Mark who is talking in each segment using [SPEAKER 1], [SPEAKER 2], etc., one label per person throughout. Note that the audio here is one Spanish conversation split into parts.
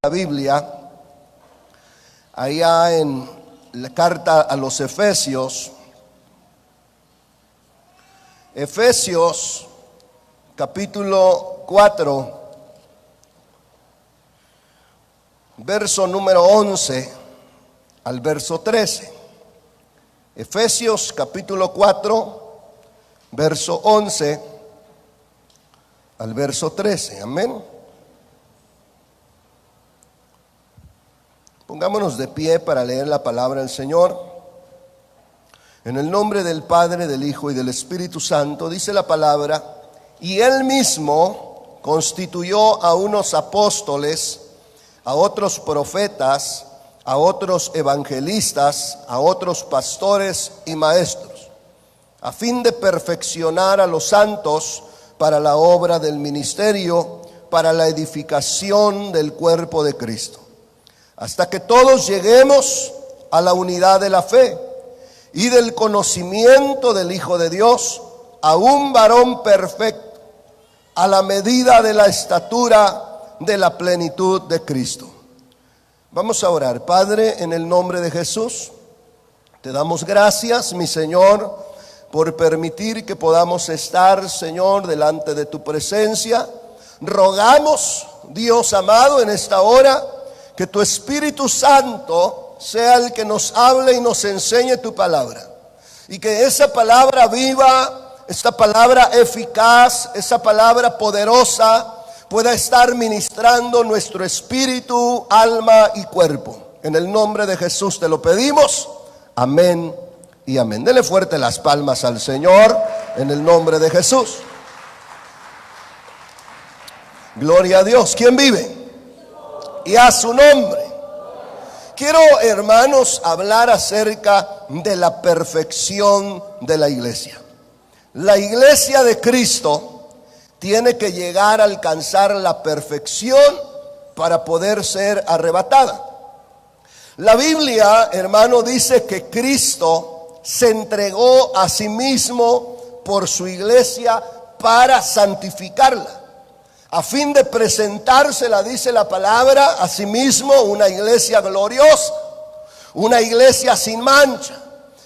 [SPEAKER 1] La Biblia, allá en la carta a los Efesios, capítulo 4, verso número 11 al verso 13. Efesios capítulo 4, verso 11 al verso 13. Amén. Pongámonos de pie para leer la palabra del Señor. En el nombre del Padre, del Hijo y del Espíritu Santo, dice la palabra: y Él mismo constituyó a unos apóstoles, a otros profetas, a otros evangelistas, a otros pastores y maestros, a fin de perfeccionar a los santos para la obra del ministerio, para la edificación del cuerpo de Cristo, hasta que todos lleguemos a la unidad de la fe y del conocimiento del Hijo de Dios, a un varón perfecto, a la medida de la estatura de la plenitud de Cristo. Vamos a orar. Padre, en el nombre de Jesús, te damos gracias, mi Señor, por permitir que podamos estar, Señor, delante de tu presencia. Rogamos, Dios amado, en esta hora, que tu Espíritu Santo sea el que nos hable y nos enseñe tu palabra, y que esa palabra viva, esta palabra eficaz, esa palabra poderosa pueda estar ministrando nuestro espíritu, alma y cuerpo. En el nombre de Jesús te lo pedimos. Amén y amén. Dele fuerte las palmas al Señor en el nombre de Jesús. Gloria a Dios. ¿Quién vive? Y a su nombre. Quiero, hermanos, hablar acerca de la perfección de la iglesia. La iglesia de Cristo tiene que llegar a alcanzar la perfección para poder ser arrebatada. La Biblia, hermano, dice que Cristo se entregó a sí mismo por su iglesia para santificarla, a fin de presentársela, dice la palabra, a sí mismo una iglesia gloriosa, una iglesia sin mancha,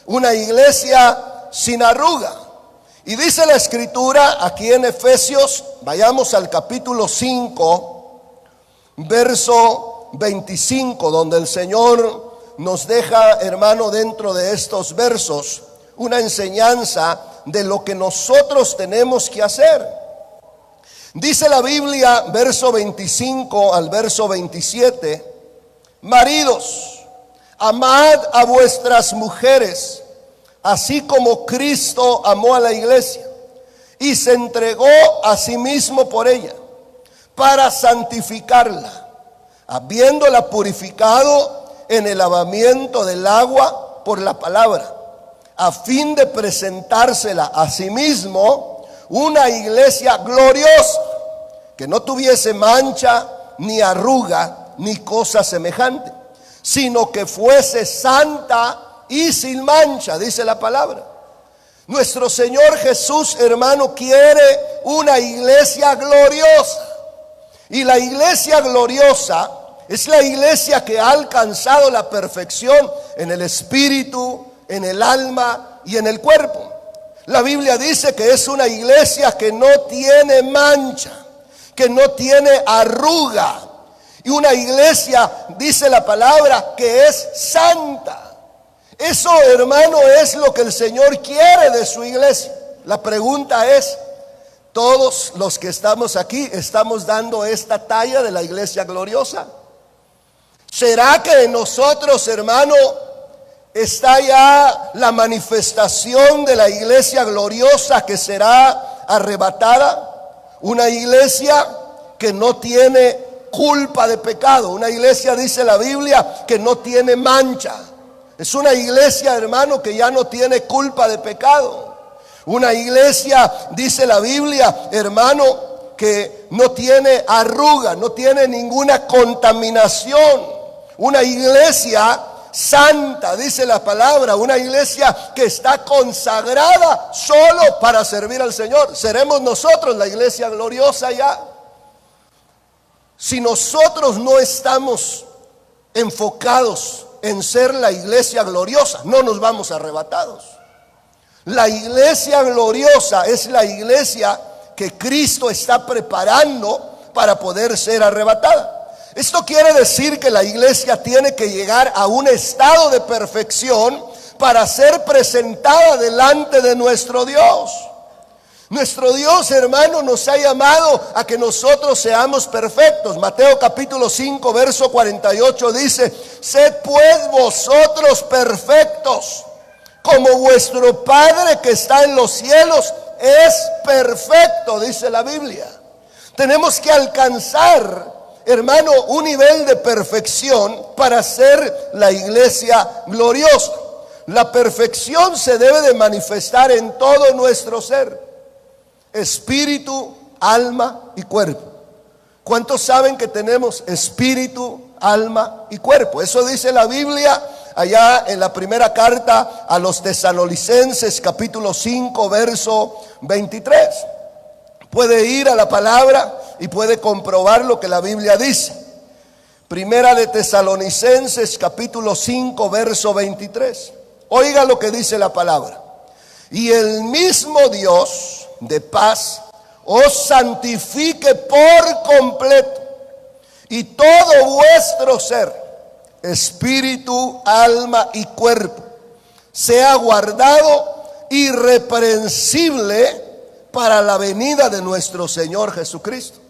[SPEAKER 1] una iglesia sin arruga. Y dice la Escritura aquí en Efesios, vayamos al capítulo 5, verso 25, donde el Señor nos deja, hermano, dentro de estos versos, una enseñanza de lo que nosotros tenemos que hacer. Dice la Biblia, verso 25 al verso 27, maridos, amad a vuestras mujeres, así como Cristo amó a la iglesia y se entregó a sí mismo por ella, para santificarla, habiéndola purificado en el lavamiento del agua por la palabra, a fin de presentársela a sí mismo una iglesia gloriosa, que no tuviese mancha, ni arruga, ni cosa semejante, sino que fuese santa y sin mancha, dice la palabra. Nuestro Señor Jesús, hermano, quiere una iglesia gloriosa. Y la iglesia gloriosa es la iglesia que ha alcanzado la perfección en el espíritu, en el alma y en el cuerpo. La Biblia dice que es una iglesia que no tiene mancha, que no tiene arruga. Y una iglesia, dice la palabra, que es santa. Eso, hermano, es lo que el Señor quiere de su iglesia. La pregunta es, ¿todos los que estamos aquí estamos dando esta talla de la iglesia gloriosa? ¿Será que en nosotros, hermano, está ya la manifestación de la iglesia gloriosa que será arrebatada? Una iglesia que no tiene culpa de pecado. Una iglesia, dice la Biblia, que no tiene mancha. Es una iglesia, hermano, que ya no tiene culpa de pecado. Una iglesia, dice la Biblia, hermano, que no tiene arruga, no tiene ninguna contaminación. Una iglesia santa, dice la palabra, una iglesia que está consagrada solo para servir al Señor. Seremos nosotros la iglesia gloriosa ya. Si nosotros no estamos enfocados en ser la iglesia gloriosa, no nos vamos arrebatados. La iglesia gloriosa es la iglesia que Cristo está preparando para poder ser arrebatada. Esto quiere decir que la iglesia tiene que llegar a un estado de perfección para ser presentada delante de nuestro Dios. Nuestro Dios, hermano, nos ha llamado a que nosotros seamos perfectos. Mateo capítulo 5, verso 48 dice: sed pues vosotros perfectos, como vuestro Padre que está en los cielos es perfecto, dice la Biblia. Tenemos que alcanzar, hermano, un nivel de perfección para ser la iglesia gloriosa. La perfección se debe de manifestar en todo nuestro ser: espíritu, alma y cuerpo. ¿Cuántos saben que tenemos espíritu, alma y cuerpo? Eso dice la Biblia allá en la primera carta a los Tesalonicenses, capítulo 5, verso 23. Puede ir a la palabra y puede comprobar lo que la Biblia dice. Primera de Tesalonicenses, capítulo 5, verso 23. Oiga lo que dice la palabra: y el mismo Dios de paz os santifique por completo, y todo vuestro ser, espíritu, alma y cuerpo, sea guardado irreprensible para la venida de nuestro Señor Jesucristo.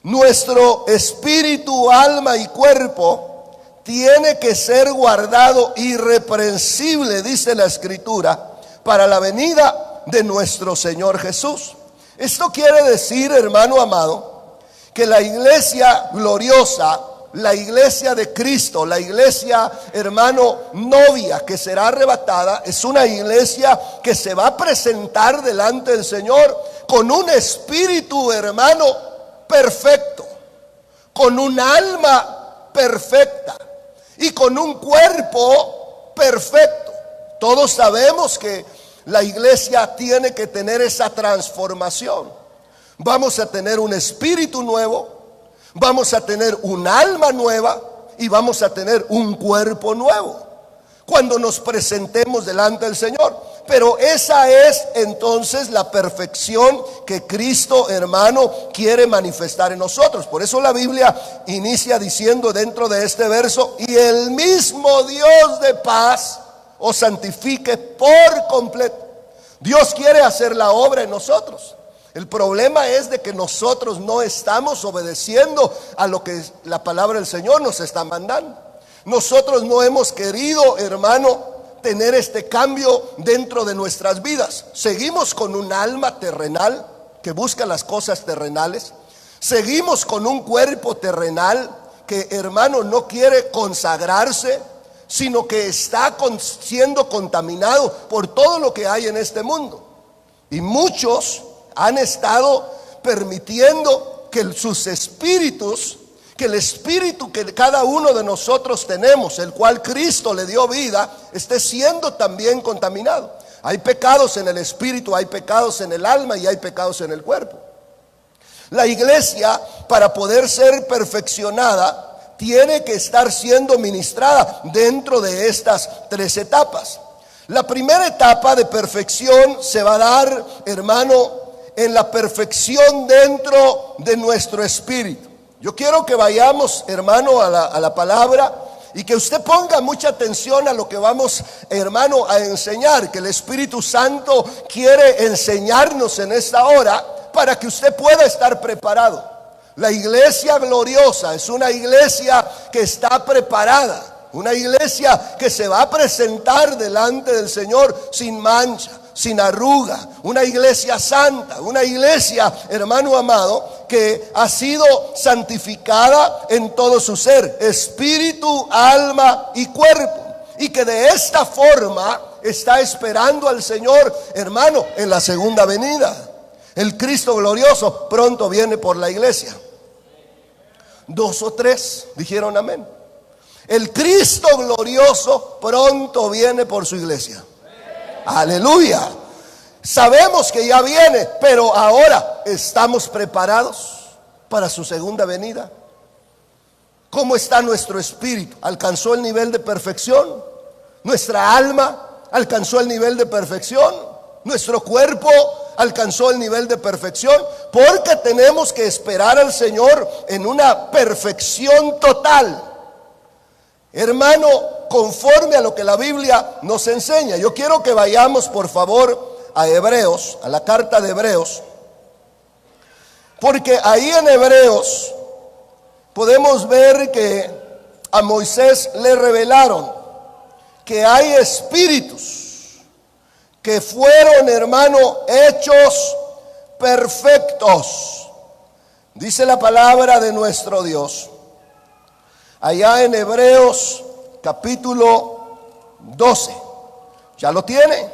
[SPEAKER 1] Nuestro espíritu, alma y cuerpo tiene que ser guardado irreprensible, dice la Escritura, para la venida de nuestro Señor Jesús. Esto quiere decir, hermano amado, que la iglesia gloriosa, la iglesia de Cristo, la iglesia, hermano, novia que será arrebatada, es una iglesia que se va a presentar delante del Señor con un espíritu, hermano, perfecto, con un alma perfecta y con un cuerpo perfecto. Todos sabemos que la iglesia tiene que tener esa transformación. Vamos a tener un espíritu nuevo, vamos a tener un alma nueva y vamos a tener un cuerpo nuevo cuando nos presentemos delante del Señor. Pero esa es entonces la perfección que Cristo, hermano, quiere manifestar en nosotros. Por eso la Biblia inicia diciendo dentro de este verso: y el mismo Dios de paz os santifique por completo. Dios quiere hacer la obra en nosotros. El problema es de que nosotros no estamos obedeciendo a lo que la palabra del Señor nos está mandando. Nosotros no hemos querido, hermano, tener este cambio dentro de nuestras vidas. Seguimos con un alma terrenal que busca las cosas terrenales. Seguimos con un cuerpo terrenal que, hermano, no quiere consagrarse, sino que está siendo contaminado por todo lo que hay en este mundo. Y muchos han estado permitiendo que sus espíritus, que el espíritu que cada uno de nosotros tenemos, el cual Cristo le dio vida, esté siendo también contaminado. Hay pecados en el espíritu, hay pecados en el alma y hay pecados en el cuerpo. La iglesia, para poder ser perfeccionada, tiene que estar siendo ministrada dentro de estas tres etapas. La primera etapa de perfección se va a dar, hermano, en la perfección dentro de nuestro espíritu. Yo quiero que vayamos, hermano, a la palabra y que usted ponga mucha atención a lo que vamos, hermano, a enseñar, que el Espíritu Santo quiere enseñarnos en esta hora para que usted pueda estar preparado. La iglesia gloriosa es una iglesia que está preparada, una iglesia que se va a presentar delante del Señor sin mancha, sin arruga, una iglesia santa, una iglesia, hermano amado, que ha sido santificada en todo su ser, espíritu, alma y cuerpo, y que de esta forma está esperando al Señor, hermano, en la segunda venida. El Cristo glorioso pronto viene por la iglesia. 2 o 3 dijeron amén. El Cristo glorioso pronto viene por su iglesia. Aleluya. Sabemos que ya viene, pero ahora estamos preparados para su segunda venida. ¿Cómo está nuestro espíritu? ¿Alcanzó el nivel de perfección? ¿Nuestra alma alcanzó el nivel de perfección? ¿Nuestro cuerpo alcanzó el nivel de perfección? Porque tenemos que esperar al Señor en una perfección total, hermano, conforme a lo que la Biblia nos enseña. Yo quiero que vayamos, por favor, a Hebreos, a la carta de Hebreos, porque ahí en Hebreos podemos ver que a Moisés le revelaron que hay espíritus que fueron, hermano, hechos perfectos. Dice la palabra de nuestro Dios, allá en Hebreos capítulo 12. ¿Ya lo tiene?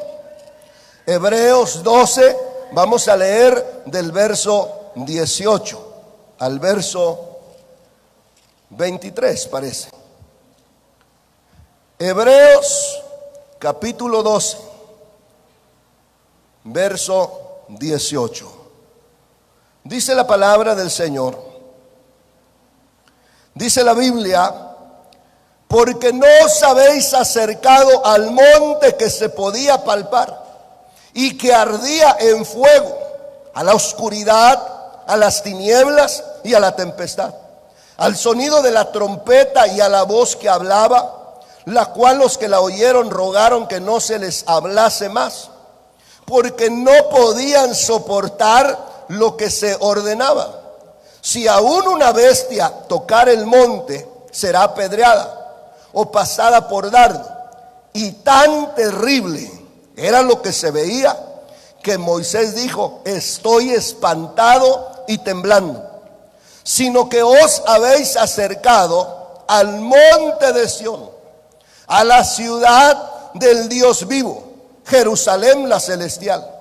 [SPEAKER 1] Hebreos 12, vamos a leer del verso 18 al verso 23, parece. Hebreos capítulo 12, verso 18. Dice la palabra del Señor. Dice la Biblia: porque no os habéis acercado al monte que se podía palpar y que ardía en fuego, a la oscuridad, a las tinieblas y a la tempestad, al sonido de la trompeta y a la voz que hablaba, la cual los que la oyeron rogaron que no se les hablase más, porque no podían soportar lo que se ordenaba. Si aún una bestia tocar el monte, será apedreada o pasada por dardo. Y tan terrible era lo que se veía, que Moisés dijo: estoy espantado y temblando. Sino que os habéis acercado al monte de Sión, a la ciudad del Dios vivo, Jerusalén la celestial,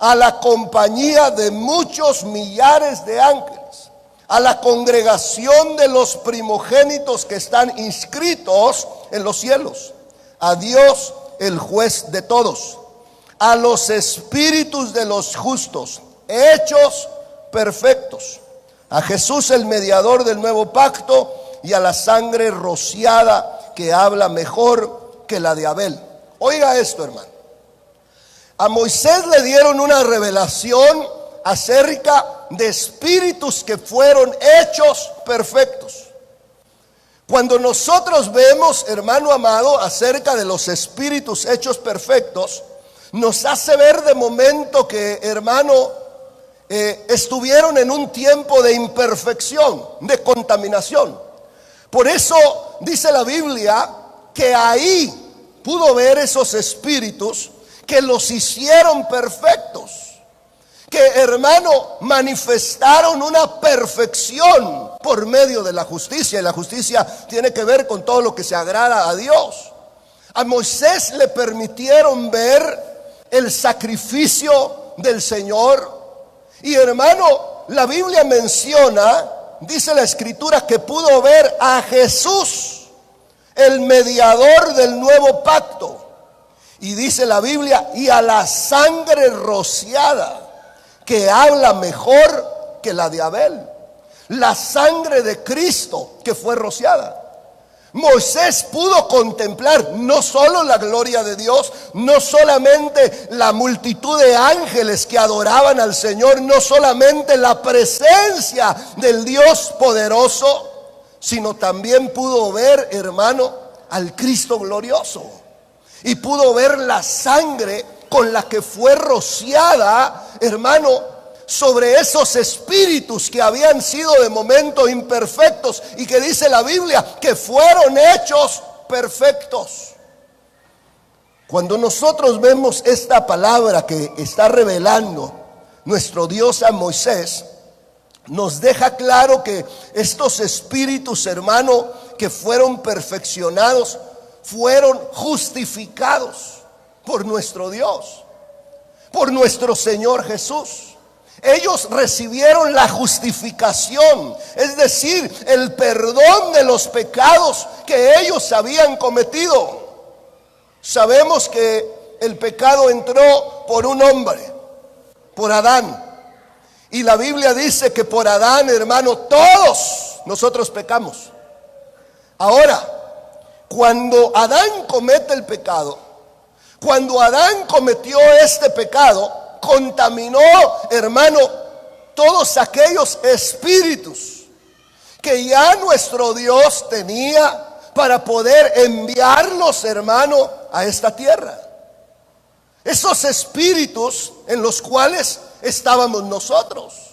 [SPEAKER 1] a la compañía de muchos millares de ángeles, a la congregación de los primogénitos que están inscritos en los cielos, a Dios el juez de todos, a los espíritus de los justos hechos perfectos, a Jesús el mediador del nuevo pacto, y a la sangre rociada que habla mejor que la de Abel. Oiga esto, hermano. A Moisés le dieron una revelación acerca de espíritus que fueron hechos perfectos. Cuando nosotros vemos, hermano amado, acerca de los espíritus hechos perfectos, nos hace ver de momento que, hermano, estuvieron en un tiempo de imperfección, de contaminación. Por eso dice la Biblia que ahí pudo ver esos espíritus que los hicieron perfectos, que, hermano, manifestaron una perfección por medio de la justicia. Y la justicia tiene que ver con todo lo que se agrada a Dios. A Moisés le permitieron ver el sacrificio del Señor. Y, hermano, la Biblia menciona, dice la Escritura, que pudo ver a Jesús, el mediador del nuevo pacto. Y dice la Biblia: y a la sangre rociada, que habla mejor que la de Abel. La sangre de Cristo que fue rociada. Moisés pudo contemplar no solo la gloria de Dios, no solamente la multitud de ángeles que adoraban al Señor, no solamente la presencia del Dios poderoso, sino también pudo ver, hermano, al Cristo glorioso. Y pudo ver la sangre con la que fue rociada, hermano, sobre esos espíritus que habían sido de momento imperfectos, y que dice la Biblia que fueron hechos perfectos. Cuando nosotros vemos esta palabra que está revelando nuestro Dios a Moisés, nos deja claro que estos espíritus, hermano, que fueron perfeccionados, fueron justificados por nuestro Dios, por nuestro Señor Jesús. Ellos recibieron la justificación, es decir, el perdón de los pecados que ellos habían cometido. Sabemos que el pecado entró por un hombre, por Adán. Y la Biblia dice que por Adán, hermano, todos nosotros pecamos. Ahora, cuando Adán comete el pecado, cuando Adán cometió este pecado, contaminó, hermano, todos aquellos espíritus que ya nuestro Dios tenía para poder enviarlos, hermano, a esta tierra. Esos espíritus en los cuales estábamos nosotros.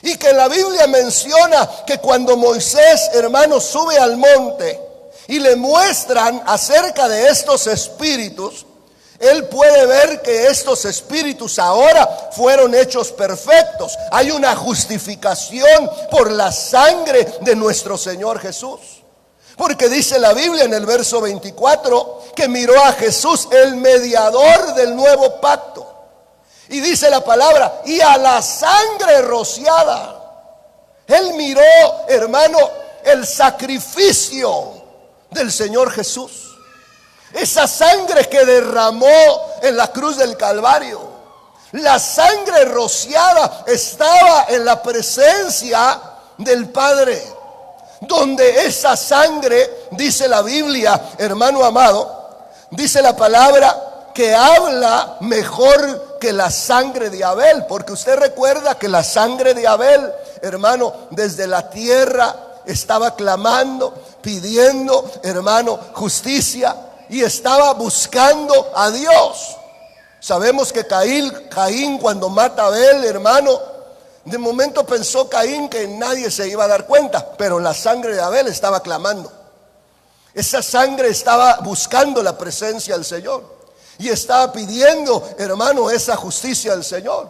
[SPEAKER 1] Y que la Biblia menciona que cuando Moisés, hermano, sube al monte y le muestran acerca de estos espíritus, él puede ver que estos espíritus ahora fueron hechos perfectos. Hay una justificación por la sangre de nuestro Señor Jesús. Porque dice la Biblia en el verso 24 que miró a Jesús, el mediador del nuevo pacto. Y dice la palabra, y a la sangre rociada. Él miró, hermano, el sacrificio del Señor Jesús. Esa sangre que derramó en la cruz del Calvario. La sangre rociada estaba en la presencia del Padre. Donde esa sangre, dice la Biblia, hermano amado, dice la palabra que habla mejor que la sangre de Abel. Porque usted recuerda que la sangre de Abel, hermano, desde la tierra estaba clamando, pidiendo, hermano, justicia. Y estaba buscando a Dios. Sabemos que Caín cuando mata a Abel, hermano, de momento pensó Caín que nadie se iba a dar cuenta. Pero la sangre de Abel estaba clamando. Esa sangre estaba buscando la presencia del Señor. Y estaba pidiendo, hermano, esa justicia del Señor.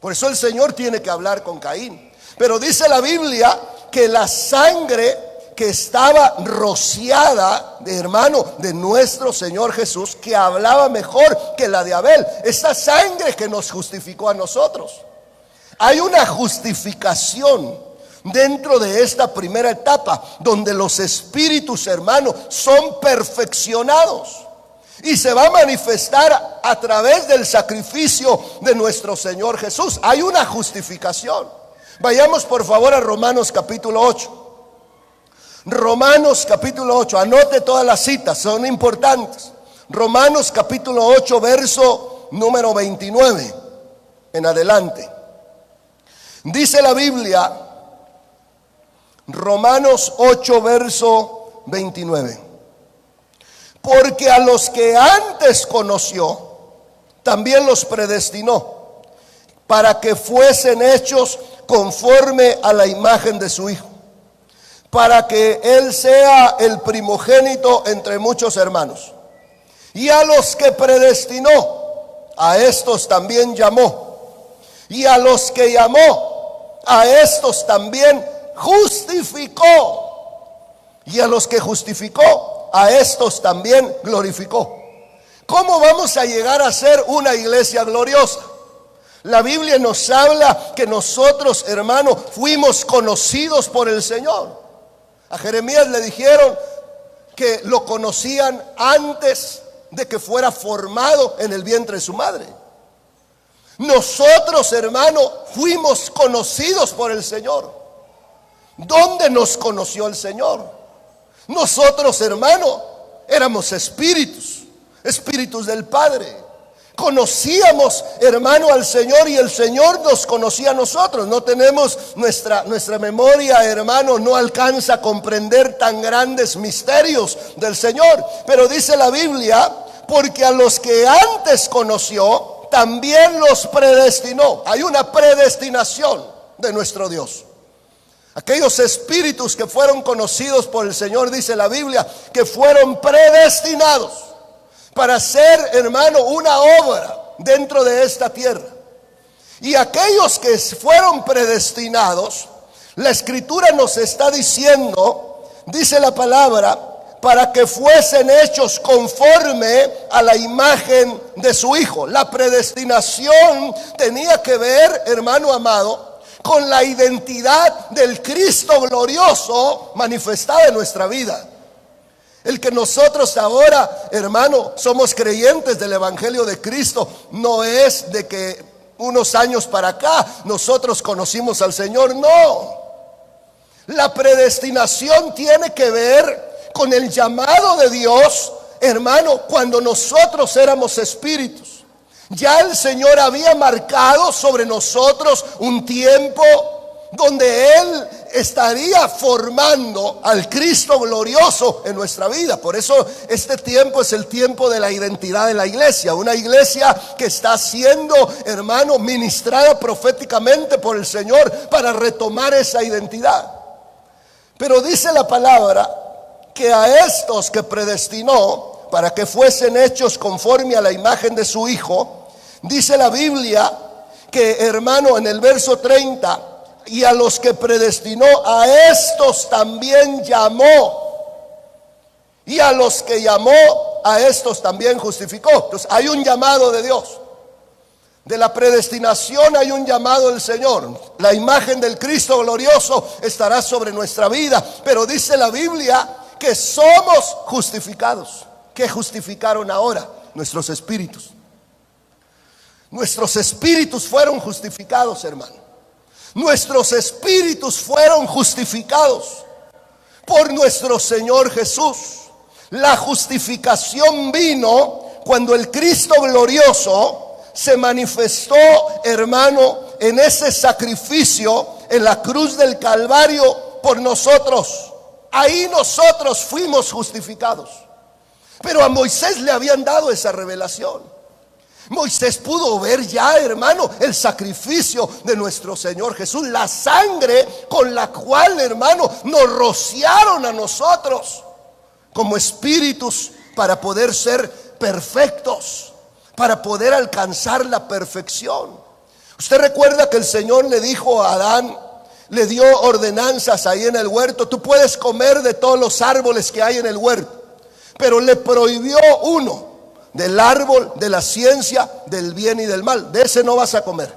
[SPEAKER 1] Por eso el Señor tiene que hablar con Caín. Pero dice la Biblia que la sangre que estaba rociada, hermano, de nuestro Señor Jesús, que hablaba mejor que la de Abel. Esa sangre que nos justificó a nosotros. Hay una justificación dentro de esta primera etapa, donde los espíritus, hermano, son perfeccionados. Y se va a manifestar a través del sacrificio de nuestro Señor Jesús. Hay una justificación. Vayamos por favor a Romanos capítulo 8. Romanos capítulo 8, anote todas las citas, son importantes. Romanos capítulo 8, verso número 29 en adelante. Dice la Biblia, Romanos 8, verso 29. Porque a los que antes conoció, también los predestinó, para que fuesen hechos conforme a la imagen de su Hijo, para que Él sea el primogénito entre muchos hermanos. Y a los que predestinó, a estos también llamó. Y a los que llamó, a estos también justificó. Y a los que justificó, a estos también glorificó. ¿Cómo vamos a llegar a ser una iglesia gloriosa? La Biblia nos habla que nosotros, hermanos, fuimos conocidos por el Señor. A Jeremías le dijeron que lo conocían antes de que fuera formado en el vientre de su madre. Nosotros, hermano, fuimos conocidos por el Señor. ¿Dónde nos conoció el Señor? Nosotros, hermano, éramos espíritus del Padre. Conocíamos, hermano, al Señor y el Señor nos conocía a nosotros. No tenemos nuestra memoria, hermano, no alcanza a comprender tan grandes misterios del Señor. Pero dice la Biblia, porque a los que antes conoció, también los predestinó. Hay una predestinación de nuestro Dios. Aquellos espíritus que fueron conocidos por el Señor, dice la Biblia, que fueron predestinados para hacer, hermano, una obra dentro de esta tierra. Y aquellos que fueron predestinados, la Escritura nos está diciendo, dice la palabra, para que fuesen hechos conforme a la imagen de su Hijo. La predestinación tenía que ver, hermano amado, con la identidad del Cristo glorioso manifestada en nuestra vida. El que nosotros ahora, hermano, somos creyentes del Evangelio de Cristo, no es de que unos años para acá nosotros conocimos al Señor, no. La predestinación tiene que ver con el llamado de Dios, hermano, cuando nosotros éramos espíritus. Ya el Señor había marcado sobre nosotros un tiempo donde Él estaría formando al Cristo glorioso en nuestra vida. Por eso este tiempo es el tiempo de la identidad de la iglesia. Una iglesia que está siendo, hermano, ministrada proféticamente por el Señor para retomar esa identidad. Pero dice la palabra que a estos que predestinó para que fuesen hechos conforme a la imagen de su Hijo, dice la Biblia que, hermano, en el verso 30, y a los que predestinó, a estos también llamó, y a los que llamó, a estos también justificó. Entonces hay un llamado de Dios. De la predestinación hay un llamado del Señor. La imagen del Cristo glorioso estará sobre nuestra vida. Pero dice la Biblia que somos justificados. ¿Qué justificaron ahora? Nuestros espíritus. Nuestros espíritus fueron justificados, hermano. Nuestros espíritus fueron justificados por nuestro Señor Jesús. La justificación vino cuando el Cristo glorioso se manifestó, hermano, en ese sacrificio en la cruz del Calvario por nosotros. Ahí nosotros fuimos justificados. Pero a Moisés le habían dado esa revelación. Moisés pudo ver ya, hermano, el sacrificio de nuestro Señor Jesús, la sangre con la cual, hermano, nos rociaron a nosotros como espíritus para poder ser perfectos, para poder alcanzar la perfección. Usted recuerda que el Señor le dijo a Adán, le dio ordenanzas ahí en el huerto: tú puedes comer de todos los árboles que hay en el huerto, pero le prohibió uno, del árbol de la ciencia del bien y del mal. De ese no vas a comer,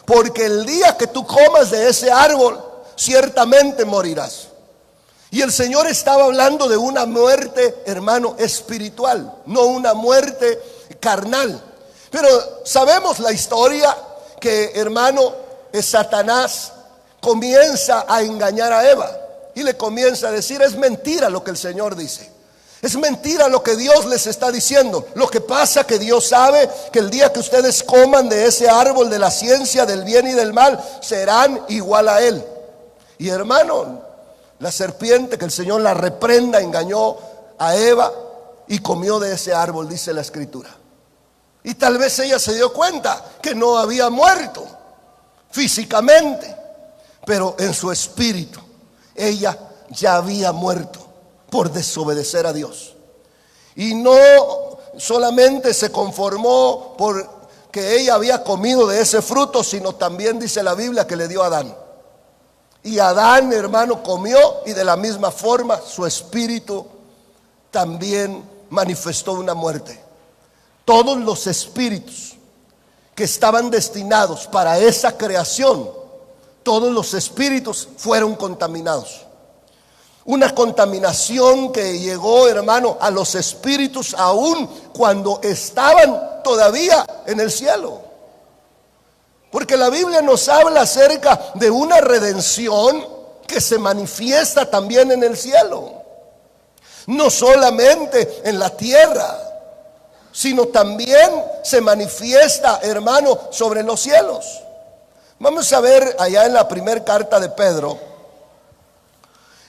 [SPEAKER 1] porque el día que tú comas de ese árbol, ciertamente morirás. Y el Señor estaba hablando de una muerte, hermano, espiritual, no una muerte carnal. Pero sabemos la historia que, hermano, Satanás comienza a engañar a Eva y le comienza a decir: es mentira lo que el Señor dice. Es mentira lo que Dios les está diciendo. Lo que pasa que Dios sabe que el día que ustedes coman de ese árbol de la ciencia del bien y del mal, serán igual a Él. Y, hermano, la serpiente, que el Señor la reprenda, engañó a Eva y comió de ese árbol, dice la Escritura. Y tal vez ella se dio cuenta que no había muerto físicamente, pero en su espíritu ella ya había muerto por desobedecer a Dios. Y no solamente se conformó porque ella había comido de ese fruto, sino también dice la Biblia que le dio a Adán. Y Adán, hermano, comió, y de la misma forma su espíritu también manifestó una muerte. Todos los espíritus que estaban destinados para esa creación, todos los espíritus fueron contaminados. Una contaminación que llegó, hermano, a los espíritus aún cuando estaban todavía en el cielo. Porque la Biblia nos habla acerca de una redención que se manifiesta también en el cielo. No solamente en la tierra, sino también se manifiesta, hermano, sobre los cielos. Vamos a ver allá en la primera carta de Pedro,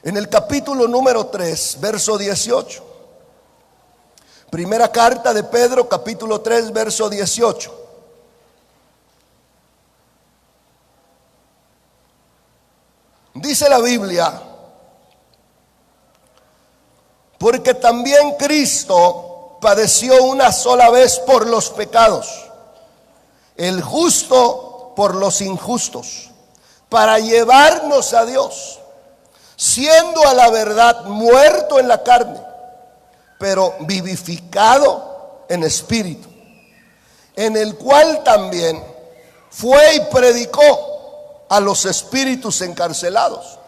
[SPEAKER 1] en el capítulo número 3, verso 18. Primera carta de Pedro, capítulo 3, verso 18. Dice la Biblia: porque también Cristo padeció una sola vez por los pecados, el justo por los injustos, para llevarnos a Dios, siendo a la verdad muerto en la carne, pero vivificado en espíritu, en el cual también fue y predicó a los espíritus encarcelados,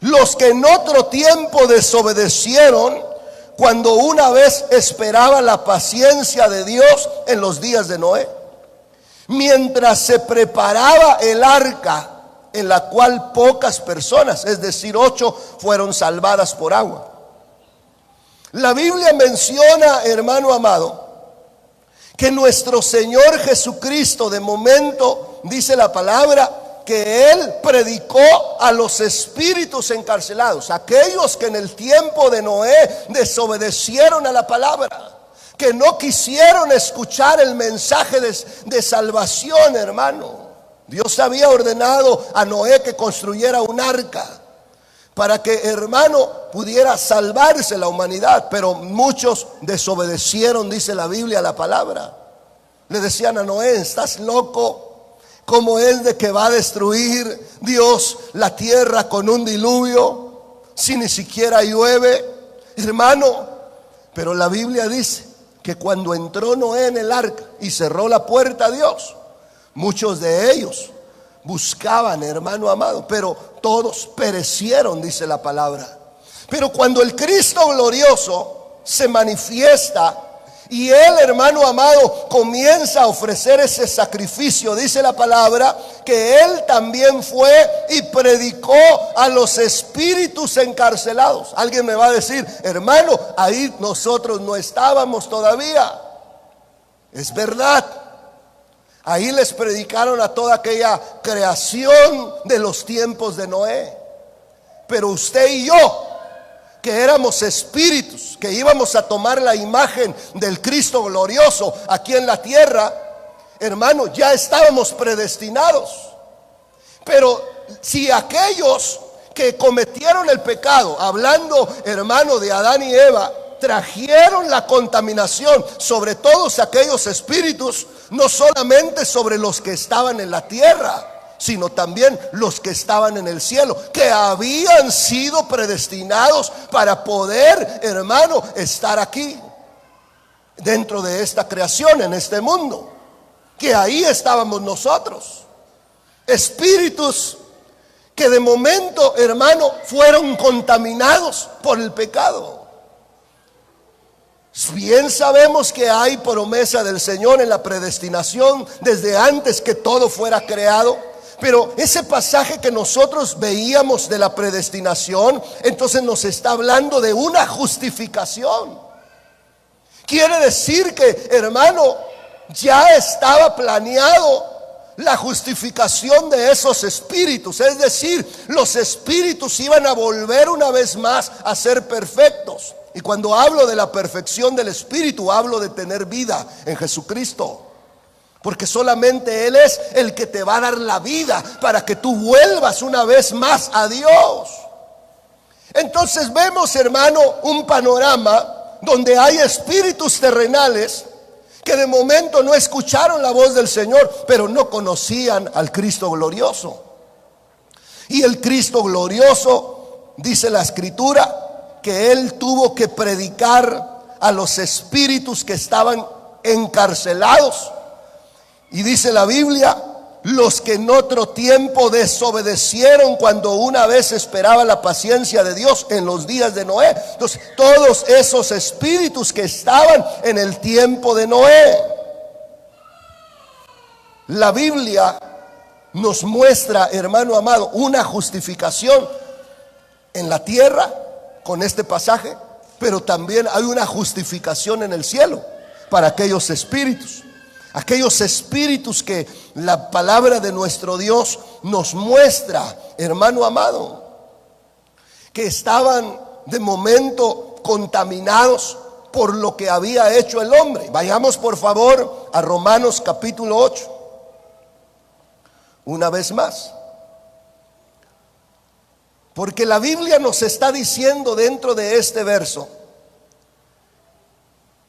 [SPEAKER 1] los que en otro tiempo desobedecieron, cuando una vez esperaba la paciencia de Dios en los días de Noé, mientras se preparaba el arca, en la cual pocas personas, es decir, 8, fueron salvadas por agua. La Biblia menciona, hermano amado, que nuestro Señor Jesucristo, de momento, dice la palabra, que Él predicó a los espíritus encarcelados, aquellos que en el tiempo de Noé desobedecieron a la palabra, que no quisieron escuchar el mensaje de salvación, hermano. Dios había ordenado a Noé que construyera un arca para que, hermano, pudiera salvarse la humanidad, pero muchos desobedecieron, dice la Biblia, la palabra. Le decían a Noé: ¿estás loco? ¿Cómo es de que va a destruir Dios la tierra con un diluvio si ni siquiera llueve? Hermano, pero la Biblia dice que cuando entró Noé en el arca y cerró la puerta a Dios, muchos de ellos buscaban, hermano amado, pero todos perecieron, dice la palabra. Pero cuando el Cristo glorioso se manifiesta y Él, hermano amado, comienza a ofrecer ese sacrificio, dice la palabra que Él también fue y predicó a los espíritus encarcelados. Alguien me va a decir: hermano, ahí nosotros no estábamos todavía. Es verdad. Ahí les predicaron a toda aquella creación de los tiempos de Noé. Pero usted y yo, que éramos espíritus, que íbamos a tomar la imagen del Cristo glorioso aquí en la tierra, hermano, ya estábamos predestinados. Pero si aquellos que cometieron el pecado, hablando, hermano, de Adán y Eva, trajeron la contaminación sobre todos aquellos espíritus, no solamente sobre los que estaban en la tierra, sino también los que estaban en el cielo, que habían sido predestinados para poder, hermano, estar aquí dentro de esta creación, en este mundo, que ahí estábamos nosotros, espíritus que de momento, hermano, fueron contaminados por el pecado. Bien sabemos que hay promesa del Señor en la predestinación desde antes que todo fuera creado. Pero ese pasaje que nosotros veíamos de la predestinación, entonces nos está hablando de una justificación. Quiere decir que, hermano, ya estaba planeado la justificación de esos espíritus. Es decir, los espíritus iban a volver una vez más a ser perfectos. Y cuando hablo de la perfección del espíritu, hablo de tener vida en Jesucristo. Porque solamente Él es el que te va a dar la vida para que tú vuelvas una vez más a Dios. Entonces vemos, hermano, un panorama donde hay espíritus terrenales que de momento no escucharon la voz del Señor, pero no conocían al Cristo glorioso. Y el Cristo glorioso, dice la Escritura, que Él tuvo que predicar a los espíritus que estaban encarcelados. Y dice la Biblia: los que en otro tiempo desobedecieron cuando una vez esperaba la paciencia de Dios en los días de Noé. Entonces, todos esos espíritus que estaban en el tiempo de Noé. La Biblia nos muestra, hermano amado, una justificación en la tierra con este pasaje, pero también hay una justificación en el cielo para aquellos espíritus. Aquellos espíritus que la palabra de nuestro Dios nos muestra, hermano amado, que estaban de momento contaminados por lo que había hecho el hombre. Vayamos por favor a Romanos capítulo 8. Una vez más. Porque la Biblia nos está diciendo dentro de este verso: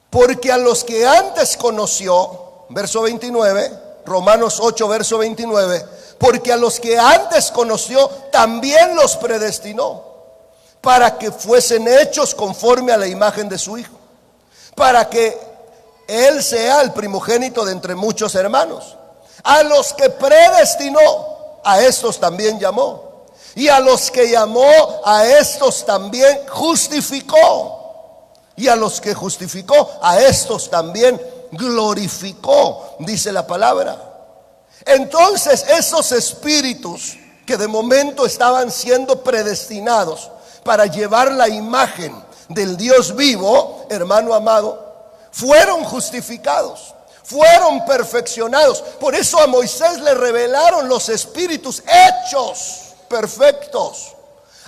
[SPEAKER 1] porque a los que antes conoció, verso 29, Romanos 8, verso 29, porque a los que antes conoció también los predestinó para que fuesen hechos conforme a la imagen de su Hijo, para que Él sea el primogénito de entre muchos hermanos. A los que predestinó, a estos también llamó. Y a los que llamó, a estos también justificó. Y a los que justificó, a estos también glorificó, dice la palabra. Entonces esos espíritus que de momento estaban siendo predestinados para llevar la imagen del Dios vivo, hermano amado, fueron justificados, fueron perfeccionados. Por eso a Moisés le revelaron los espíritus hechos perfectos.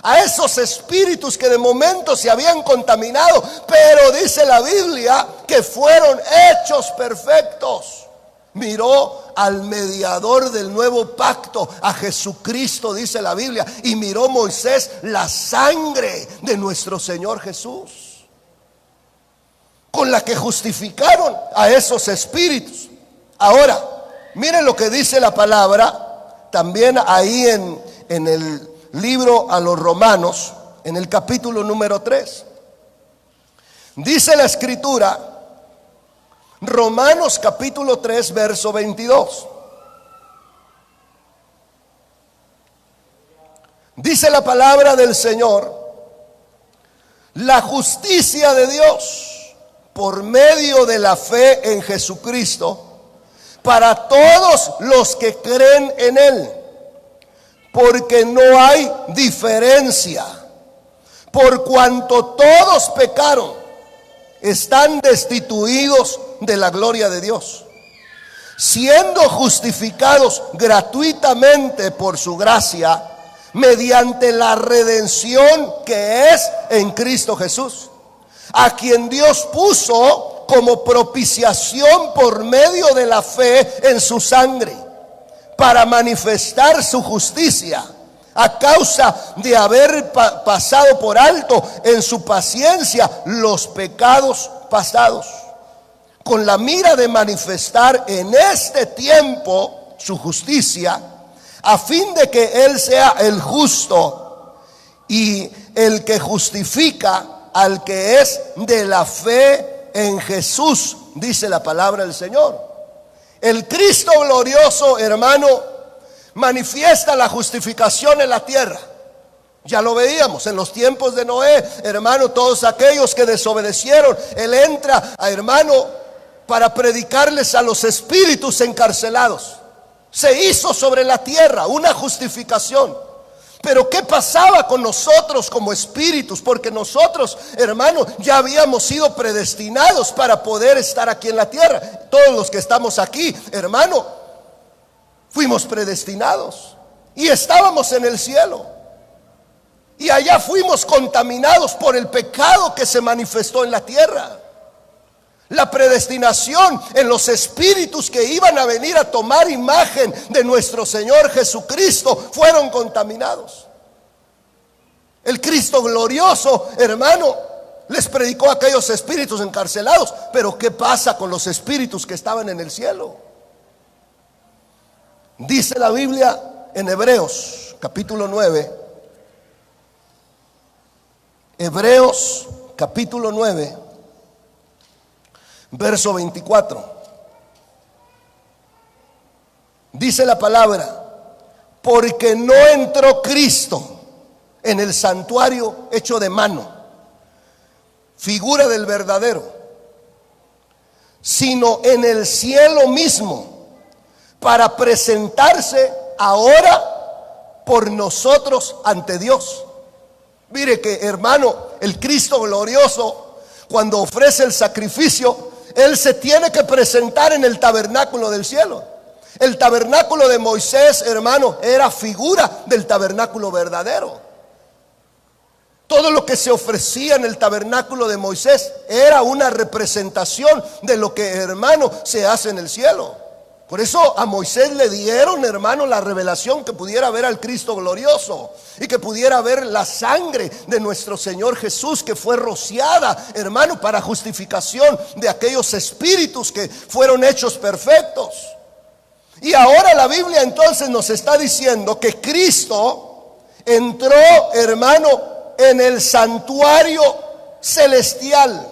[SPEAKER 1] A esos espíritus que de momento se habían contaminado, pero dice la Biblia que fueron hechos perfectos. Miró al mediador del nuevo pacto, a Jesucristo, dice la Biblia, y miró Moisés la sangre de nuestro Señor Jesús, con la que justificaron a esos espíritus. Ahora, miren lo que dice la palabra, también ahí en el libro a los Romanos, en el capítulo número 3. Dice la Escritura, Romanos capítulo 3, verso 22. Dice la palabra del Señor: la justicia de Dios por medio de la fe en Jesucristo para todos los que creen en Él, porque no hay diferencia, por cuanto todos pecaron, están destituidos de la gloria de Dios, siendo justificados gratuitamente por su gracia, mediante la redención que es en Cristo Jesús, a quien Dios puso como propiciación por medio de la fe en su sangre, para manifestar su justicia, a causa de haber pasado por alto en su paciencia los pecados pasados, con la mira de manifestar en este tiempo su justicia, a fin de que Él sea el justo y el que justifica al que es de la fe en Jesús, dice la palabra del Señor. El Cristo glorioso, hermano, manifiesta la justificación en la tierra. Ya lo veíamos en los tiempos de Noé, hermano, todos aquellos que desobedecieron, Él entra, hermano, para predicarles a los espíritus encarcelados. Se hizo sobre la tierra una justificación. Pero ¿qué pasaba con nosotros como espíritus? Porque nosotros, hermano, ya habíamos sido predestinados para poder estar aquí en la tierra. Todos los que estamos aquí, hermano, fuimos predestinados y estábamos en el cielo. Y allá fuimos contaminados por el pecado que se manifestó en la tierra. La predestinación en los espíritus que iban a venir a tomar imagen de nuestro Señor Jesucristo fueron contaminados. El Cristo glorioso, hermano, les predicó a aquellos espíritus encarcelados. Pero ¿qué pasa con los espíritus que estaban en el cielo? Dice la Biblia en Hebreos capítulo 9. Hebreos capítulo 9, verso 24. Dice la palabra: porque no entró Cristo en el santuario hecho de mano, figura del verdadero, sino en el cielo mismo, para presentarse ahora por nosotros ante Dios. Mire que, hermano, el Cristo glorioso, cuando ofrece el sacrificio, Él se tiene que presentar en el tabernáculo del cielo. El tabernáculo de Moisés, hermano, era figura del tabernáculo verdadero. Todo lo que se ofrecía en el tabernáculo de Moisés era una representación de lo que, hermano, se hace en el cielo. Por eso a Moisés le dieron, hermano, la revelación que pudiera ver al Cristo glorioso y que pudiera ver la sangre de nuestro Señor Jesús, que fue rociada, hermano, para justificación de aquellos espíritus que fueron hechos perfectos. Y ahora la Biblia entonces nos está diciendo que Cristo entró, hermano, en el santuario celestial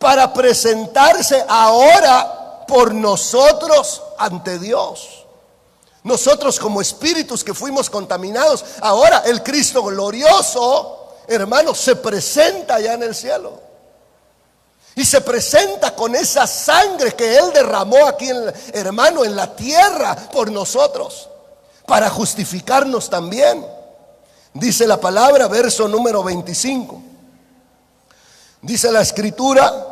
[SPEAKER 1] para presentarse ahora por nosotros ante Dios. Nosotros como espíritus que fuimos contaminados, ahora el Cristo glorioso, hermano, se presenta ya en el cielo. Y se presenta con esa sangre que Él derramó aquí, hermano, en la tierra por nosotros. para justificarnos también. Dice la palabra, verso número 25. Dice la escritura: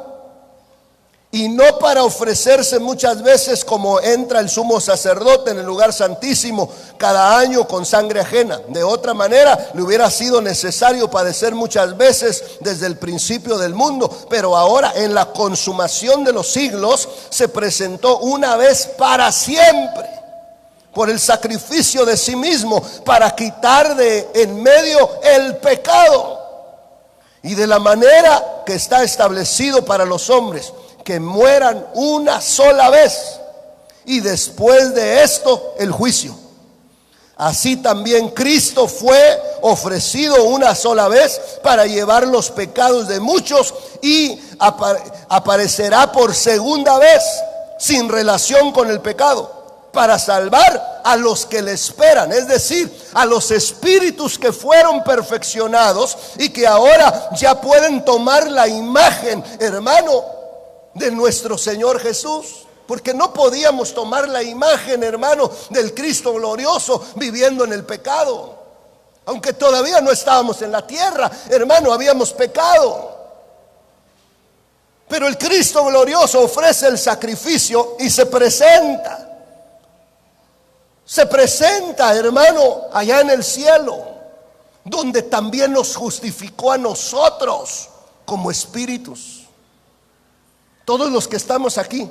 [SPEAKER 1] y no para ofrecerse muchas veces como entra el sumo sacerdote en el lugar santísimo cada año con sangre ajena. De otra manera le hubiera sido necesario padecer muchas veces desde el principio del mundo. Pero ahora, en la consumación de los siglos, se presentó una vez para siempre por el sacrificio de sí mismo, para quitar de en medio el pecado. Y de la manera que está establecido para los hombres, que mueran una sola vez, y después de esto el juicio. Así también Cristo fue ofrecido una sola vez para llevar los pecados de muchos, y aparecerá por segunda vez sin relación con el pecado, para salvar a los que le esperan, es decir, a los espíritus que fueron perfeccionados y que ahora ya pueden tomar la imagen, hermano, de nuestro Señor Jesús. Porque no podíamos tomar la imagen, hermano, del Cristo glorioso viviendo en el pecado. Aunque todavía no estábamos en la tierra, hermano, habíamos pecado. Pero el Cristo glorioso ofrece el sacrificio y se presenta. Se presenta, hermano, allá en el cielo, donde también nos justificó a nosotros como espíritus. Todos los que estamos aquí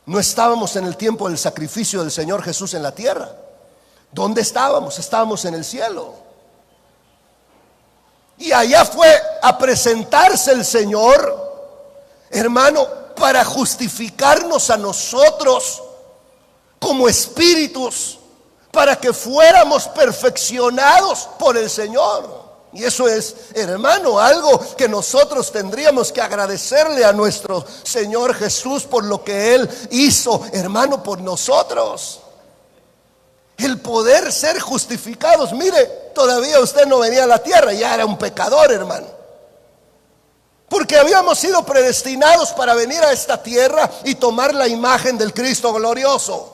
[SPEAKER 1] no estábamos en el tiempo del sacrificio del Señor Jesús en la tierra. ¿Dónde estábamos? Estábamos en el cielo. Y allá fue a presentarse el Señor, hermano, para justificarnos a nosotros como espíritus, para que fuéramos perfeccionados por el Señor. Y eso es, hermano, algo que nosotros tendríamos que agradecerle a nuestro Señor Jesús por lo que Él hizo, hermano, por nosotros. El poder ser justificados. Mire, todavía usted no venía a la tierra, ya era un pecador, hermano. Porque habíamos sido predestinados para venir a esta tierra y tomar la imagen del Cristo glorioso.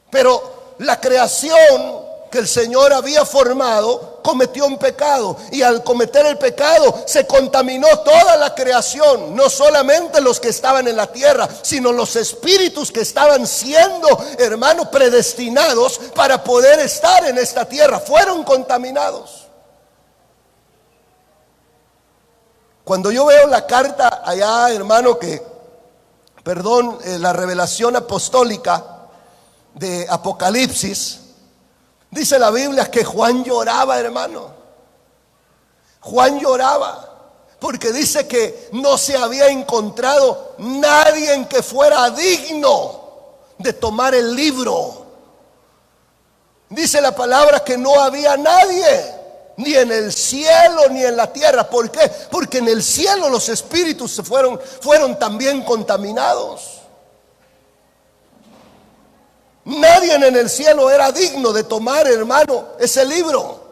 [SPEAKER 1] Pero la creación que el Señor había formado cometió un pecado, y al cometer el pecado se contaminó toda la creación, no solamente los que estaban en la tierra, sino los espíritus que estaban siendo, hermano, predestinados para poder estar en esta tierra, fueron contaminados. Cuando yo veo la carta allá, hermano, la revelación apostólica de Apocalipsis, dice la Biblia que Juan lloraba, hermano. Juan lloraba porque dice que no se había encontrado nadie en que fuera digno de tomar el libro. Dice la palabra que no había nadie, ni en el cielo ni en la tierra. ¿Por qué? Porque en el cielo los espíritus fueron también contaminados. Nadie en el cielo era digno de tomar, hermano, ese libro.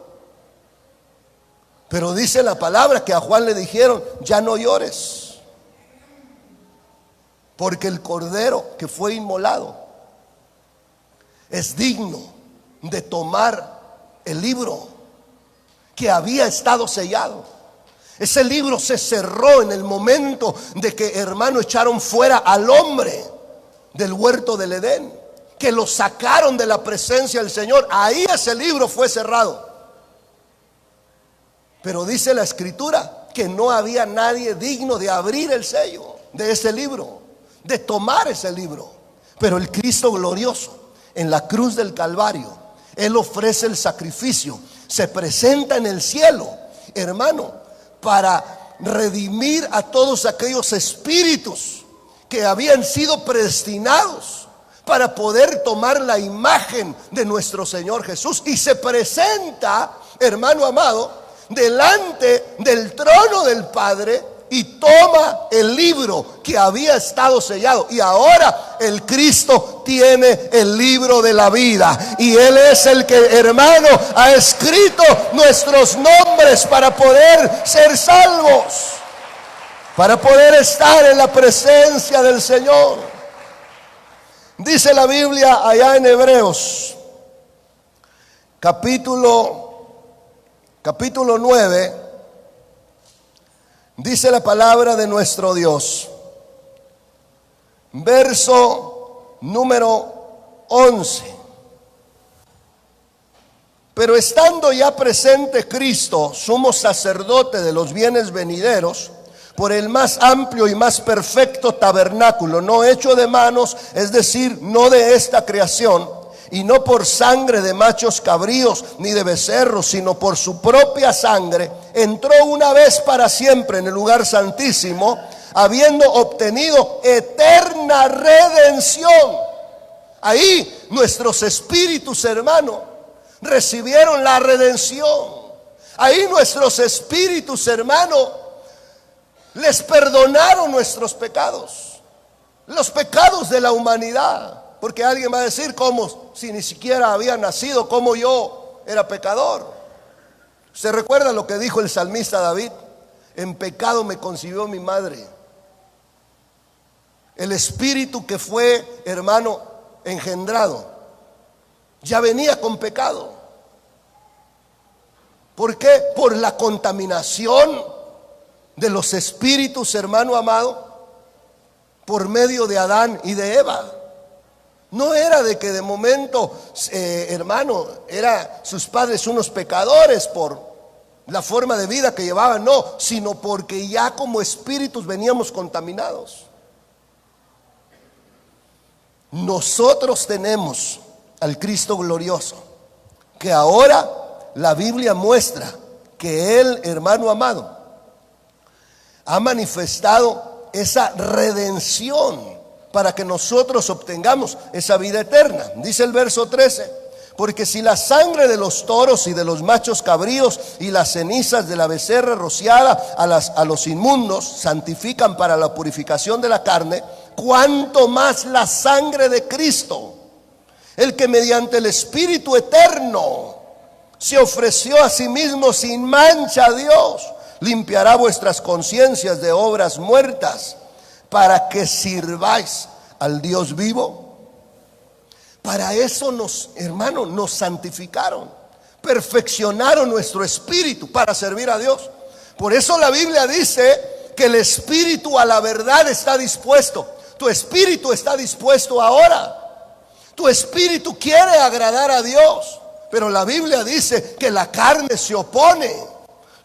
[SPEAKER 1] Pero dice la palabra que a Juan le dijeron: ya no llores, porque el cordero que fue inmolado es digno de tomar el libro que había estado sellado. Ese libro se cerró en el momento de que, hermano, echaron fuera al hombre del huerto del Edén, que lo sacaron de la presencia del Señor. Ahí ese libro fue cerrado. Pero dice la escritura que no había nadie digno de abrir el sello de ese libro, de tomar ese libro. Pero el Cristo glorioso, en la cruz del Calvario, Él ofrece el sacrificio, se presenta en el cielo, hermano, para redimir a todos aquellos espíritus que habían sido predestinados para poder tomar la imagen de nuestro Señor Jesús. Y se presenta, hermano amado, delante del trono del Padre, y toma el libro que había estado sellado. Y ahora el Cristo tiene el libro de la vida, y Él es el que, hermano, ha escrito nuestros nombres para poder ser salvos, para poder estar en la presencia del Señor. Dice la Biblia allá en Hebreos, capítulo 9, dice la palabra de nuestro Dios, verso número 11. Pero estando ya presente Cristo, sumo sacerdote de los bienes venideros, por el más amplio y más perfecto tabernáculo, no hecho de manos, es decir, no de esta creación, y no por sangre de machos cabríos ni de becerros, sino por su propia sangre, entró una vez para siempre en el lugar santísimo, habiendo obtenido eterna redención. Ahí nuestros espíritus, hermanos, recibieron la redención. Ahí nuestros espíritus, hermanos, les perdonaron nuestros pecados, los pecados de la humanidad. Porque alguien va a decir, ¿cómo? Si ni siquiera había nacido, ¿cómo yo era pecador? ¿Se recuerda lo que dijo el salmista David? En pecado me concibió mi madre. El espíritu que fue, hermano, engendrado, ya venía con pecado. ¿Por qué? Por la contaminación de los espíritus, hermano amado, por medio de Adán y de Eva. No era de que de momento, hermano, eran sus padres unos pecadores por la forma de vida que llevaban, no, sino porque ya como espíritus veníamos contaminados. Nosotros tenemos al Cristo glorioso, que ahora la Biblia muestra que Él, hermano amado, ha manifestado esa redención para que nosotros obtengamos esa vida eterna. Dice el verso 13, porque si la sangre de los toros y de los machos cabríos y las cenizas de la becerra rociada a los inmundos santifican para la purificación de la carne, cuánto más la sangre de Cristo, el que mediante el Espíritu eterno se ofreció a sí mismo sin mancha a Dios, limpiará vuestras conciencias de obras muertas para que sirváis al Dios vivo. Para eso hermanos, nos santificaron, perfeccionaron nuestro espíritu para servir a Dios. Por eso la Biblia dice que el espíritu a la verdad está dispuesto. Tu espíritu está dispuesto ahora. Tu espíritu quiere agradar a Dios, pero la Biblia dice que la carne se opone.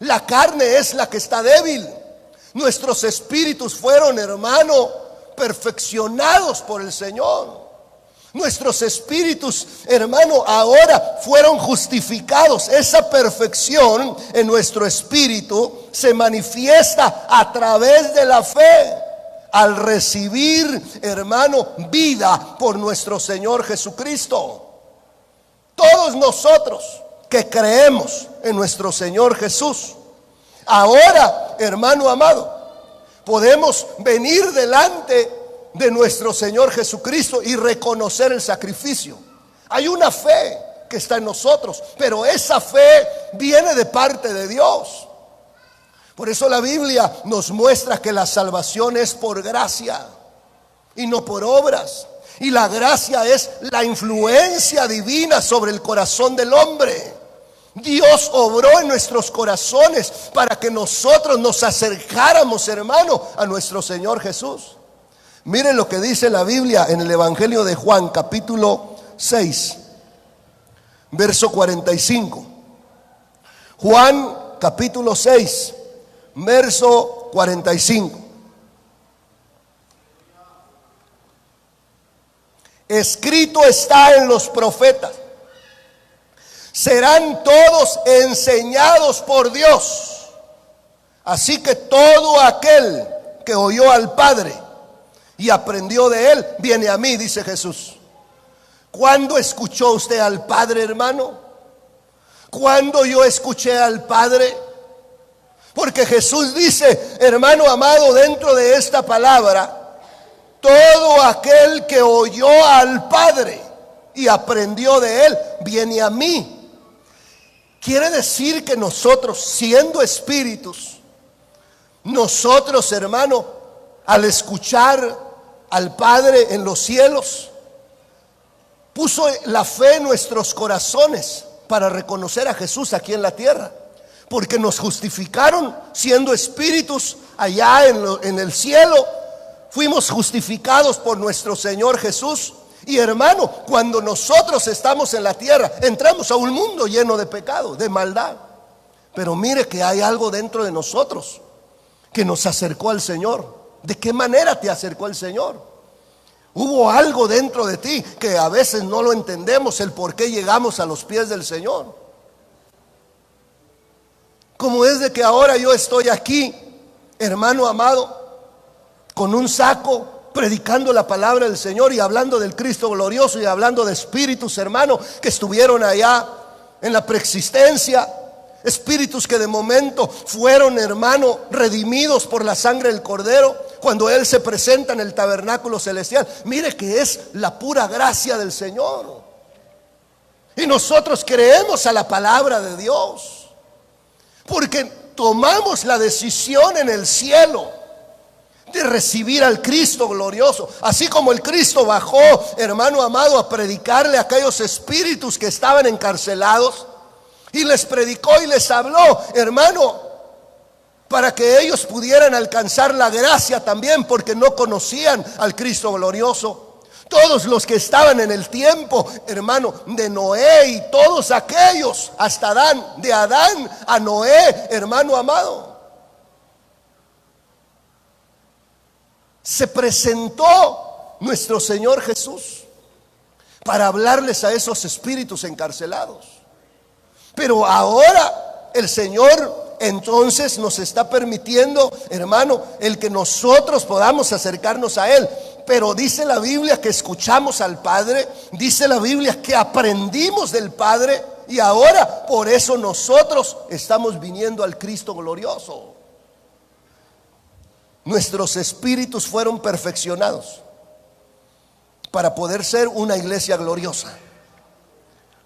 [SPEAKER 1] La carne es la que está débil. Nuestros espíritus fueron, hermano, perfeccionados por el Señor. Nuestros espíritus, hermano, ahora fueron justificados. Esa perfección en nuestro espíritu se manifiesta a través de la fe, al recibir, hermano, vida por nuestro Señor Jesucristo. Todos nosotros que creemos en nuestro Señor Jesús, ahora, hermano amado, podemos venir delante de nuestro Señor Jesucristo y reconocer el sacrificio. Hay una fe que está en nosotros, pero esa fe viene de parte de Dios. Por eso la Biblia nos muestra que la salvación es por gracia y no por obras. Y la gracia es la influencia divina sobre el corazón del hombre. Dios obró en nuestros corazones para que nosotros nos acercáramos, hermano, a nuestro Señor Jesús. Miren lo que dice la Biblia en el Evangelio de Juan, capítulo 6, verso 45. Juan, capítulo 6, verso 45. Escrito está en los profetas: serán todos enseñados por Dios. Así que todo aquel que oyó al Padre y aprendió de Él, viene a mí, dice Jesús. ¿Cuándo escuchó usted al Padre, hermano? ¿Cuándo yo escuché al Padre? Porque Jesús dice, hermano amado, dentro de esta palabra, todo aquel que oyó al Padre y aprendió de Él, viene a mí. Quiere decir que nosotros, siendo espíritus, nosotros, hermano, al escuchar al Padre en los cielos, puso la fe en nuestros corazones para reconocer a Jesús aquí en la tierra, porque nos justificaron siendo espíritus allá en el cielo. Fuimos justificados por nuestro Señor Jesús. Y hermano, cuando nosotros estamos en la tierra, entramos a un mundo lleno de pecado, de maldad. Pero mire que hay algo dentro de nosotros que nos acercó al Señor. ¿De qué manera te acercó el Señor? Hubo algo dentro de ti que a veces no lo entendemos, el por qué llegamos a los pies del Señor. Como es de que ahora yo estoy aquí, hermano amado, con un saco, predicando la palabra del Señor y hablando del Cristo glorioso y hablando de espíritus, hermano, que estuvieron allá en la preexistencia, espíritus que de momento fueron, hermano, redimidos por la sangre del Cordero cuando Él se presenta en el tabernáculo celestial. Mire que es la pura gracia del Señor. Y nosotros creemos a la palabra de Dios, porque tomamos la decisión en el cielo de recibir al Cristo glorioso. Así como el Cristo bajó, hermano amado, a predicarle a aquellos espíritus que estaban encarcelados, y les predicó y les habló, hermano, para que ellos pudieran alcanzar la gracia también, porque no conocían al Cristo glorioso. Todos los que estaban en el tiempo, hermano, de Noé y todos aquellos, hasta Adán, de Adán a Noé, hermano amado, se presentó nuestro Señor Jesús para hablarles a esos espíritus encarcelados. Pero ahora el Señor entonces nos está permitiendo, hermano, el que nosotros podamos acercarnos a Él. Pero dice la Biblia que escuchamos al Padre, dice la Biblia que aprendimos del Padre, y ahora por eso nosotros estamos viniendo al Cristo glorioso. Nuestros espíritus fueron perfeccionados para poder ser una iglesia gloriosa.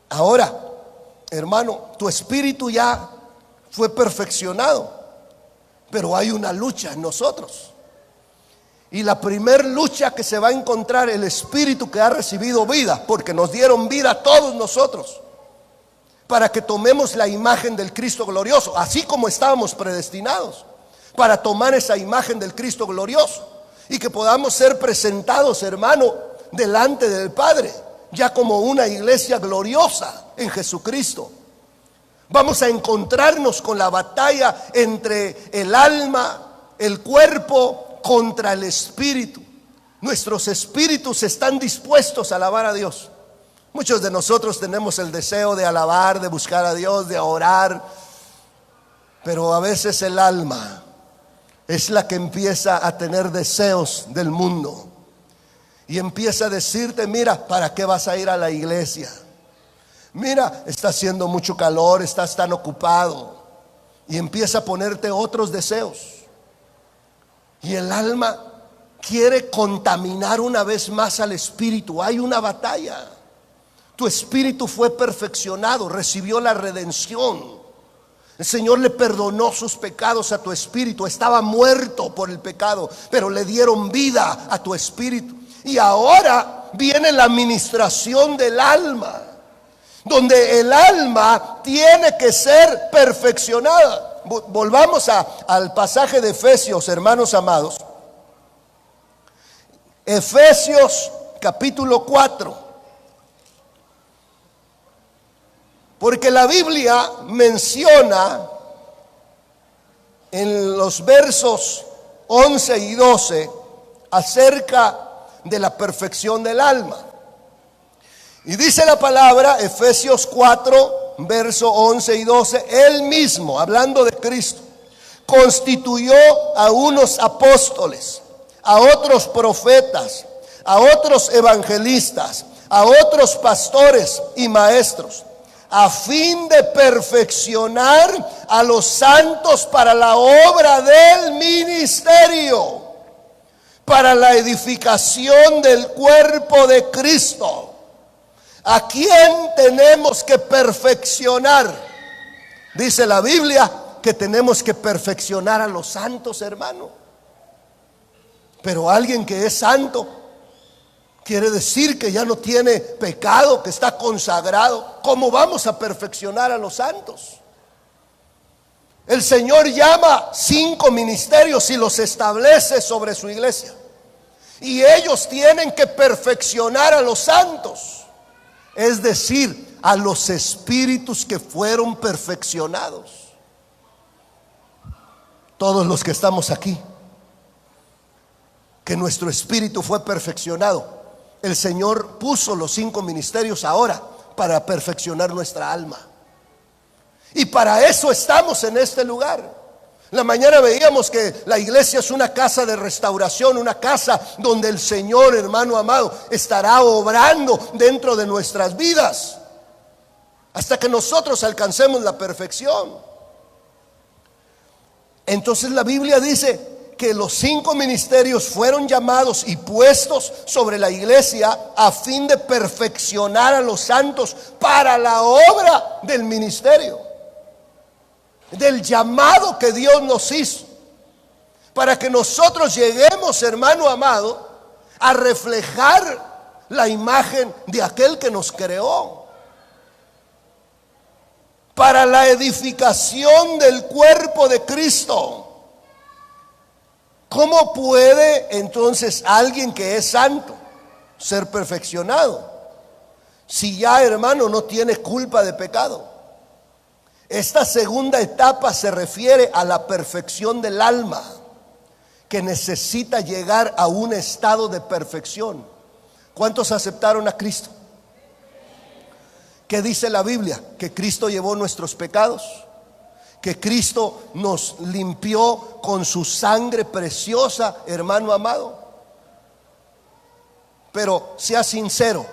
[SPEAKER 1] Ahora, hermano, tu espíritu ya fue perfeccionado, pero hay una lucha en nosotros. Y la primer lucha que se va a encontrar el espíritu que ha recibido vida, porque nos dieron vida a todos nosotros, para que tomemos la imagen del Cristo glorioso, así como estábamos predestinados para tomar esa imagen del Cristo glorioso, y que podamos ser presentados, hermano, delante del Padre, ya como una iglesia gloriosa en Jesucristo. Vamos a encontrarnos con la batalla entre el alma, el cuerpo, contra el espíritu. Nuestros espíritus están dispuestos a alabar a Dios. Muchos de nosotros tenemos el deseo de alabar, de buscar a Dios, de orar, pero a veces el alma es la que empieza a tener deseos del mundo y empieza a decirte: mira, ¿para qué vas a ir a la iglesia? Mira, está haciendo mucho calor, estás tan ocupado. Y empieza a ponerte otros deseos. Y el alma quiere contaminar una vez más al espíritu. Hay una batalla. Tu espíritu fue perfeccionado, recibió la redención. El Señor le perdonó sus pecados a tu espíritu. Estaba muerto por el pecado, pero le dieron vida a tu espíritu. Y ahora viene la administración del alma, donde el alma tiene que ser perfeccionada. Volvamos al pasaje de Efesios, hermanos amados. Efesios capítulo 4. Porque la Biblia menciona en los versos 11 y 12 acerca de la perfección del alma. Y dice la palabra, Efesios 4, verso 11 y 12, Él mismo, hablando de Cristo, constituyó a unos apóstoles, a otros profetas, a otros evangelistas, a otros pastores y maestros, a fin de perfeccionar a los santos para la obra del ministerio, para la edificación del cuerpo de Cristo. ¿A quién tenemos que perfeccionar? Dice la Biblia que tenemos que perfeccionar a los santos, hermano. Pero alguien que es santo Quiere decir que ya no tiene pecado, que está consagrado. ¿Cómo vamos a perfeccionar a los santos? El Señor llama 5 ministerios y los establece sobre su iglesia. Y ellos tienen que perfeccionar a los santos, es decir, a los espíritus que fueron perfeccionados. Todos los que estamos aquí, que nuestro espíritu fue perfeccionado. El Señor puso los 5 ministerios ahora para perfeccionar nuestra alma. Y para eso estamos en este lugar. La mañana veíamos que la iglesia es una casa de restauración, una casa donde el Señor, hermano amado, estará obrando dentro de nuestras vidas hasta que nosotros alcancemos la perfección. Entonces la Biblia dice que los 5 ministerios fueron llamados y puestos sobre la iglesia a fin de perfeccionar a los santos para la obra del ministerio, del llamado que Dios nos hizo, para que nosotros lleguemos, hermano amado, a reflejar la imagen de aquel que nos creó, para la edificación del cuerpo de Cristo. ¿Cómo puede entonces alguien que es santo ser perfeccionado si ya, hermano, no tiene culpa de pecado? Esta segunda etapa se refiere a la perfección del alma, que necesita llegar a un estado de perfección. ¿Cuántos aceptaron a Cristo? ¿Qué dice la Biblia? Que Cristo llevó nuestros pecados, que Cristo nos limpió con su sangre preciosa, hermano amado. Pero sea sincero,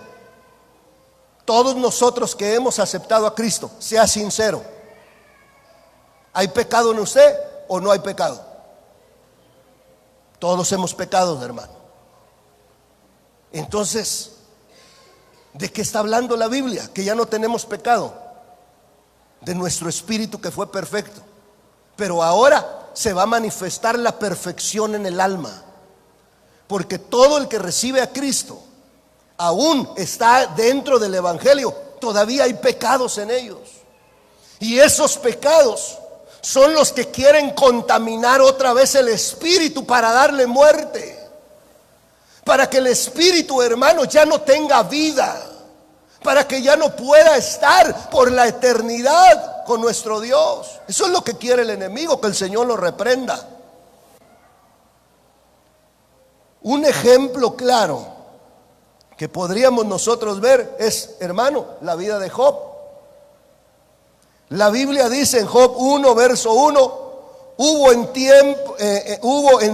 [SPEAKER 1] todos nosotros que hemos aceptado a Cristo, sea sincero, ¿hay pecado en usted o no hay pecado? Todos hemos pecado, hermano. Entonces, ¿de qué está hablando la Biblia? Que ya no tenemos pecado. De nuestro espíritu que fue perfecto. Pero ahora se va a manifestar la perfección en el alma. Porque todo el que recibe a Cristo aún está dentro del evangelio. Todavía hay pecados en ellos. Y esos pecados son los que quieren contaminar otra vez el espíritu para darle muerte. Para que el espíritu, hermano, ya no tenga vida. Para que ya no pueda estar por la eternidad con nuestro Dios. Eso es lo que quiere el enemigo, que el Señor lo reprenda. Un ejemplo claro que podríamos nosotros ver es, hermano, la vida de Job. La Biblia dice en Job 1, verso 1, hubo en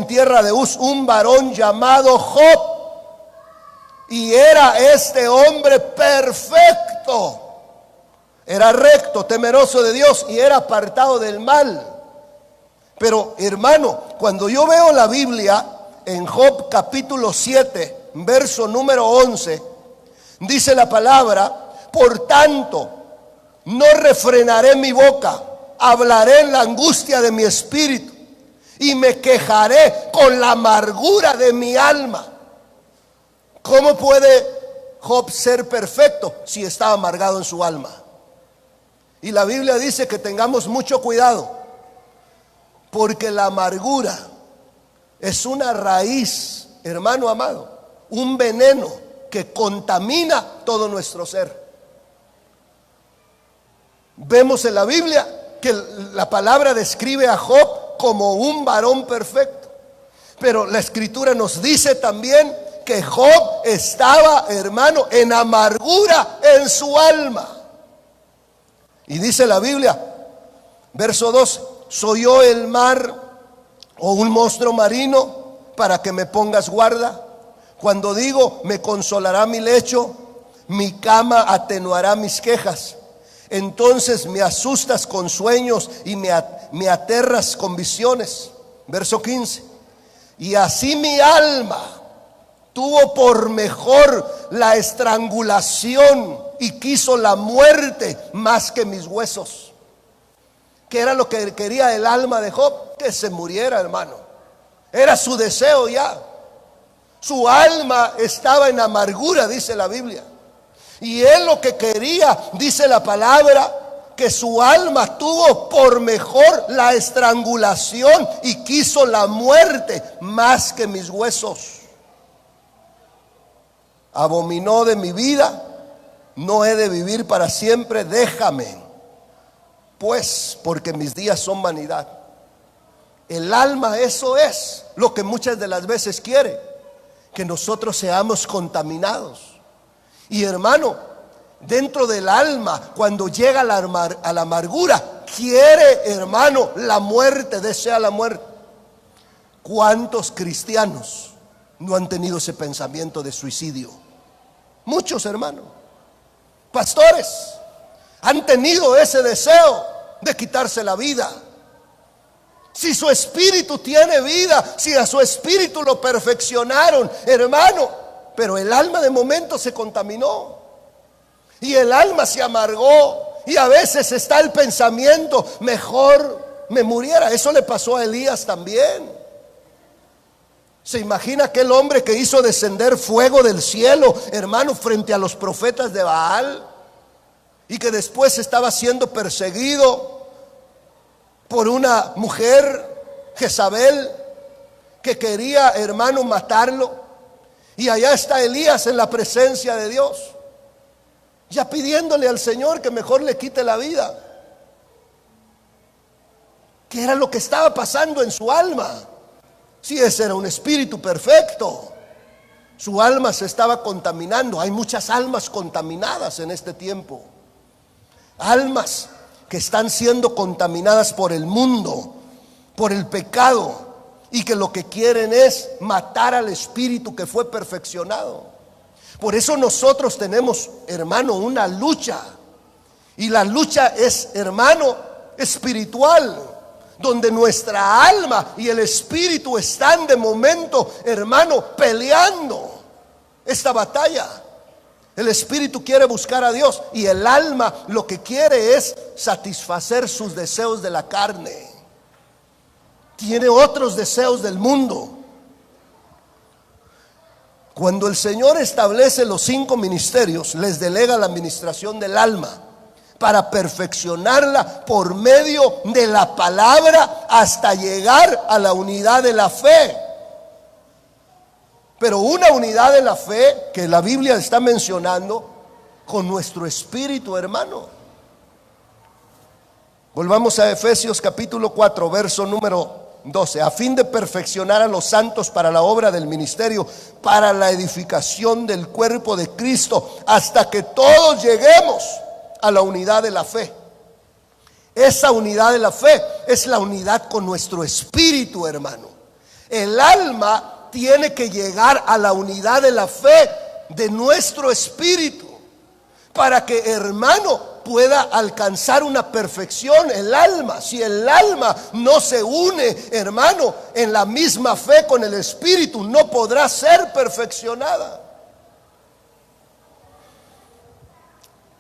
[SPEAKER 1] tierra de Uz un varón llamado Job. Y era este hombre perfecto, era recto, temeroso de Dios y era apartado del mal. Pero hermano, cuando yo veo la Biblia en Job capítulo 7, verso número 11, dice la palabra: por tanto, no refrenaré mi boca, hablaré en la angustia de mi espíritu y me quejaré con la amargura de mi alma. ¿Cómo puede Job ser perfecto si está amargado en su alma? Y la Biblia dice que tengamos mucho cuidado, porque la amargura es una raíz, hermano amado, un veneno que contamina todo nuestro ser. Vemos en la Biblia que la palabra describe a Job como un varón perfecto, pero la Escritura nos dice también que Job estaba, hermano, en amargura en su alma. Y dice la Biblia, verso 2: ¿soy yo el mar o un monstruo marino para que me pongas guarda? Cuando digo, me consolará mi lecho, mi cama atenuará mis quejas. Entonces me asustas con sueños y me aterras con visiones. Verso 15: y así mi alma tuvo por mejor la estrangulación y quiso la muerte más que mis huesos. ¿Qué era lo que quería el alma de Job? Que se muriera, hermano. Era su deseo ya. Su alma estaba en amargura, dice la Biblia. Y él lo que quería, dice la palabra, que su alma tuvo por mejor la estrangulación y quiso la muerte más que mis huesos. Abominó de mi vida, no he de vivir para siempre, déjame, pues, porque mis días son vanidad. El alma, eso es lo que muchas de las veces quiere, que nosotros seamos contaminados. Y hermano, dentro del alma, cuando llega a la amargura, quiere, hermano, la muerte, desea la muerte. ¿Cuántos cristianos no han tenido ese pensamiento de suicidio? Muchos, hermano. Pastores han tenido ese deseo de quitarse la vida. Si su espíritu tiene vida, si a su espíritu lo perfeccionaron, hermano, pero el alma de momento se contaminó y el alma se amargó, y a veces está el pensamiento, mejor me muriera. Eso le pasó a Elías también. ¿Se imagina aquel hombre que hizo descender fuego del cielo, hermano, frente a los profetas de Baal, y que después estaba siendo perseguido por una mujer, Jezabel, que quería, hermano, matarlo? Y allá está Elías en la presencia de Dios, ya pidiéndole al Señor que mejor le quite la vida. ¿Qué era lo que estaba pasando en su alma? Si ese era un espíritu perfecto, su alma se estaba contaminando. Hay muchas almas contaminadas en este tiempo. Almas que están siendo contaminadas por el mundo, por el pecado, y que lo que quieren es matar al espíritu que fue perfeccionado. Por eso nosotros tenemos, hermano, una lucha. Y la lucha es, hermano, espiritual, donde nuestra alma y el espíritu están de momento, hermano, peleando esta batalla. El espíritu quiere buscar a Dios y el alma lo que quiere es satisfacer sus deseos de la carne. Tiene otros deseos del mundo. Cuando el Señor establece los 5 ministerios, les delega la administración del alma para perfeccionarla por medio de la palabra hasta llegar a la unidad de la fe. Pero una unidad de la fe que la Biblia está mencionando con nuestro espíritu, hermano. Volvamos a Efesios capítulo 4, verso número 12. A fin de perfeccionar a los santos para la obra del ministerio, para la edificación del cuerpo de Cristo, hasta que todos lleguemos a la unidad de la fe. Esa unidad de la fe es la unidad con nuestro espíritu, hermano. El alma tiene que llegar a la unidad de la fe de nuestro espíritu para que, hermano, pueda alcanzar una perfección. El alma, si el alma no se une, hermano, en la misma fe con el espíritu, no podrá ser perfeccionada.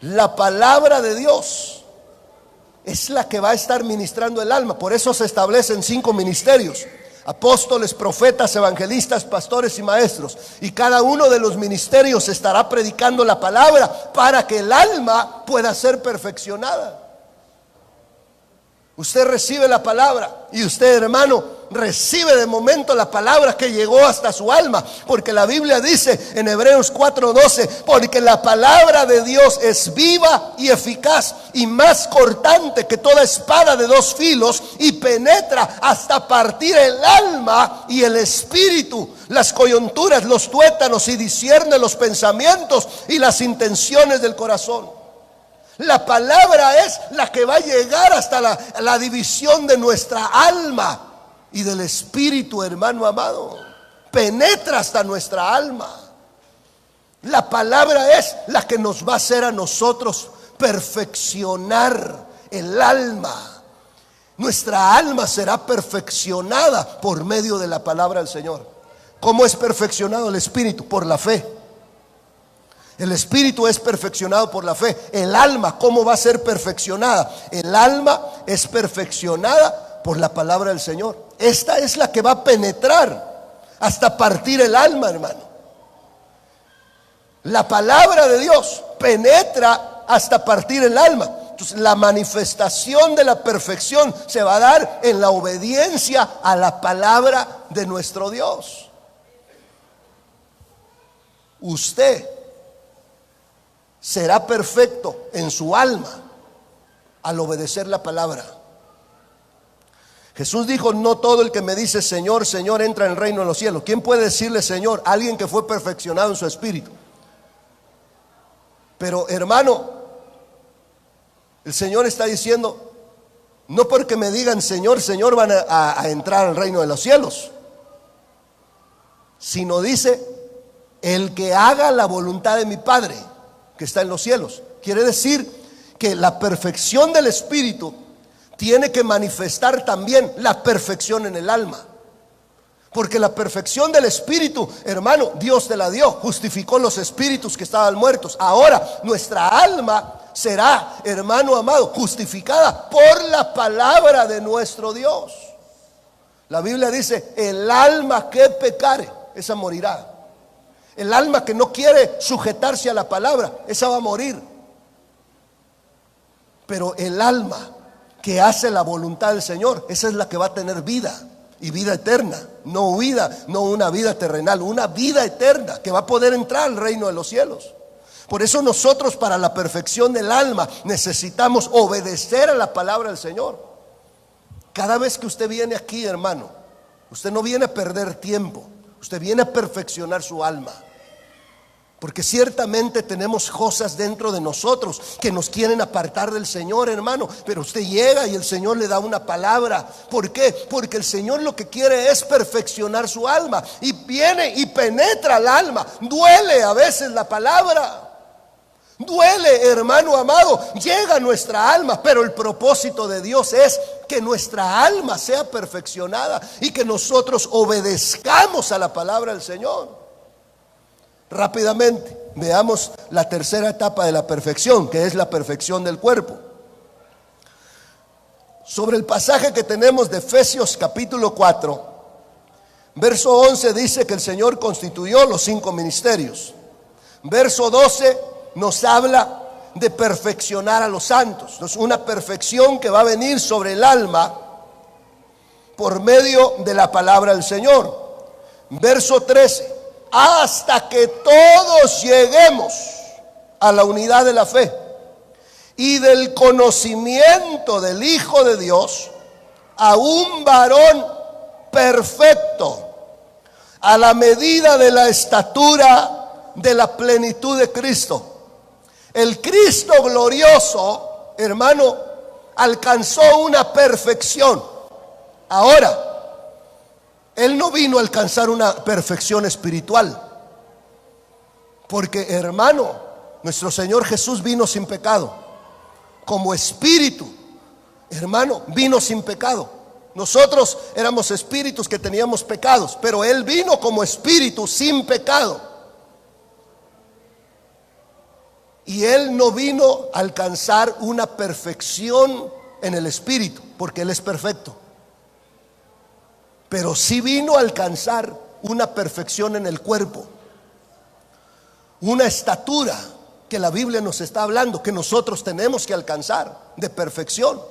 [SPEAKER 1] La palabra de Dios es la que va a estar ministrando el alma. Por eso se establecen 5 ministerios: apóstoles, profetas, evangelistas, pastores y maestros. Y cada uno de los ministerios estará predicando la palabra para que el alma pueda ser perfeccionada. Usted recibe la palabra y usted, hermano, recibe de momento la palabra que llegó hasta su alma, porque la Biblia dice en Hebreos 4:12, porque la palabra de Dios es viva y eficaz y más cortante que toda espada de 2 filos y penetra hasta partir el alma y el espíritu, las coyunturas, los tuétanos, y discierne los pensamientos y las intenciones del corazón. La palabra es la que va a llegar hasta la división de nuestra alma y del espíritu, hermano amado. Penetra hasta nuestra alma. La palabra es la que nos va a hacer a nosotros perfeccionar el alma. Nuestra alma será perfeccionada por medio de la palabra del Señor. ¿Cómo es perfeccionado el espíritu? Por la fe. El espíritu es perfeccionado por la fe. El alma, ¿cómo va a ser perfeccionada? El alma es perfeccionada por la palabra del Señor. Esta es la que va a penetrar hasta partir el alma, hermano. La palabra de Dios penetra hasta partir el alma. Entonces, la manifestación de la perfección se va a dar en la obediencia a la palabra de nuestro Dios. Usted será perfecto en su alma al obedecer la palabra. Jesús dijo: no todo el que me dice Señor, Señor entra en el reino de los cielos. ¿Quién puede decirle Señor? Alguien que fue perfeccionado en su espíritu. Pero hermano, el Señor está diciendo: no porque me digan Señor, Señor van a entrar al reino de los cielos, sino dice: el que haga la voluntad de mi Padre que está en los cielos. Quiere decir que la perfección del espíritu tiene que manifestar también la perfección en el alma. Porque la perfección del espíritu, hermano, Dios te la dio. Justificó los espíritus que estaban muertos. Ahora nuestra alma será, hermano amado, justificada por la palabra de nuestro Dios. La Biblia dice: el alma que pecare, esa morirá. El alma que no quiere sujetarse a la palabra, esa va a morir. Pero el alma que hace la voluntad del Señor, esa es la que va a tener vida, y vida eterna. No una vida terrenal, una vida eterna que va a poder entrar al reino de los cielos. Por eso nosotros, para la perfección del alma, necesitamos obedecer a la palabra del Señor. Cada vez que usted viene aquí, hermano, usted no viene a perder tiempo, usted viene a perfeccionar su alma. Porque ciertamente tenemos cosas dentro de nosotros que nos quieren apartar del Señor, hermano. Pero usted llega y el Señor le da una palabra. ¿Por qué? Porque el Señor lo que quiere es perfeccionar su alma. Y viene y penetra el alma. Duele a veces la palabra. Duele, hermano amado. Llega a nuestra alma. Pero el propósito de Dios es que nuestra alma sea perfeccionada y que nosotros obedezcamos a la palabra del Señor. Rápidamente veamos la tercera etapa de la perfección, que es la perfección del cuerpo. Sobre el pasaje que tenemos de Efesios capítulo 4, verso 11 dice que el Señor constituyó los 5 ministerios. Verso 12 nos habla de perfeccionar a los santos. Entonces, una perfección que va a venir sobre el alma por medio de la palabra del Señor. Verso 13: hasta que todos lleguemos a la unidad de la fe y del conocimiento del Hijo de Dios, a un varón perfecto, a la medida de la estatura de la plenitud de Cristo. El Cristo glorioso, hermano, alcanzó una perfección. Ahora, Él no vino a alcanzar una perfección espiritual, porque, hermano, nuestro Señor Jesús vino sin pecado. Como espíritu, hermano, vino sin pecado. Nosotros éramos espíritus que teníamos pecados, pero Él vino como espíritu sin pecado. Y Él no vino a alcanzar una perfección en el espíritu, porque Él es perfecto. Pero sí vino a alcanzar una perfección en el cuerpo, una estatura que la Biblia nos está hablando que nosotros tenemos que alcanzar de perfección.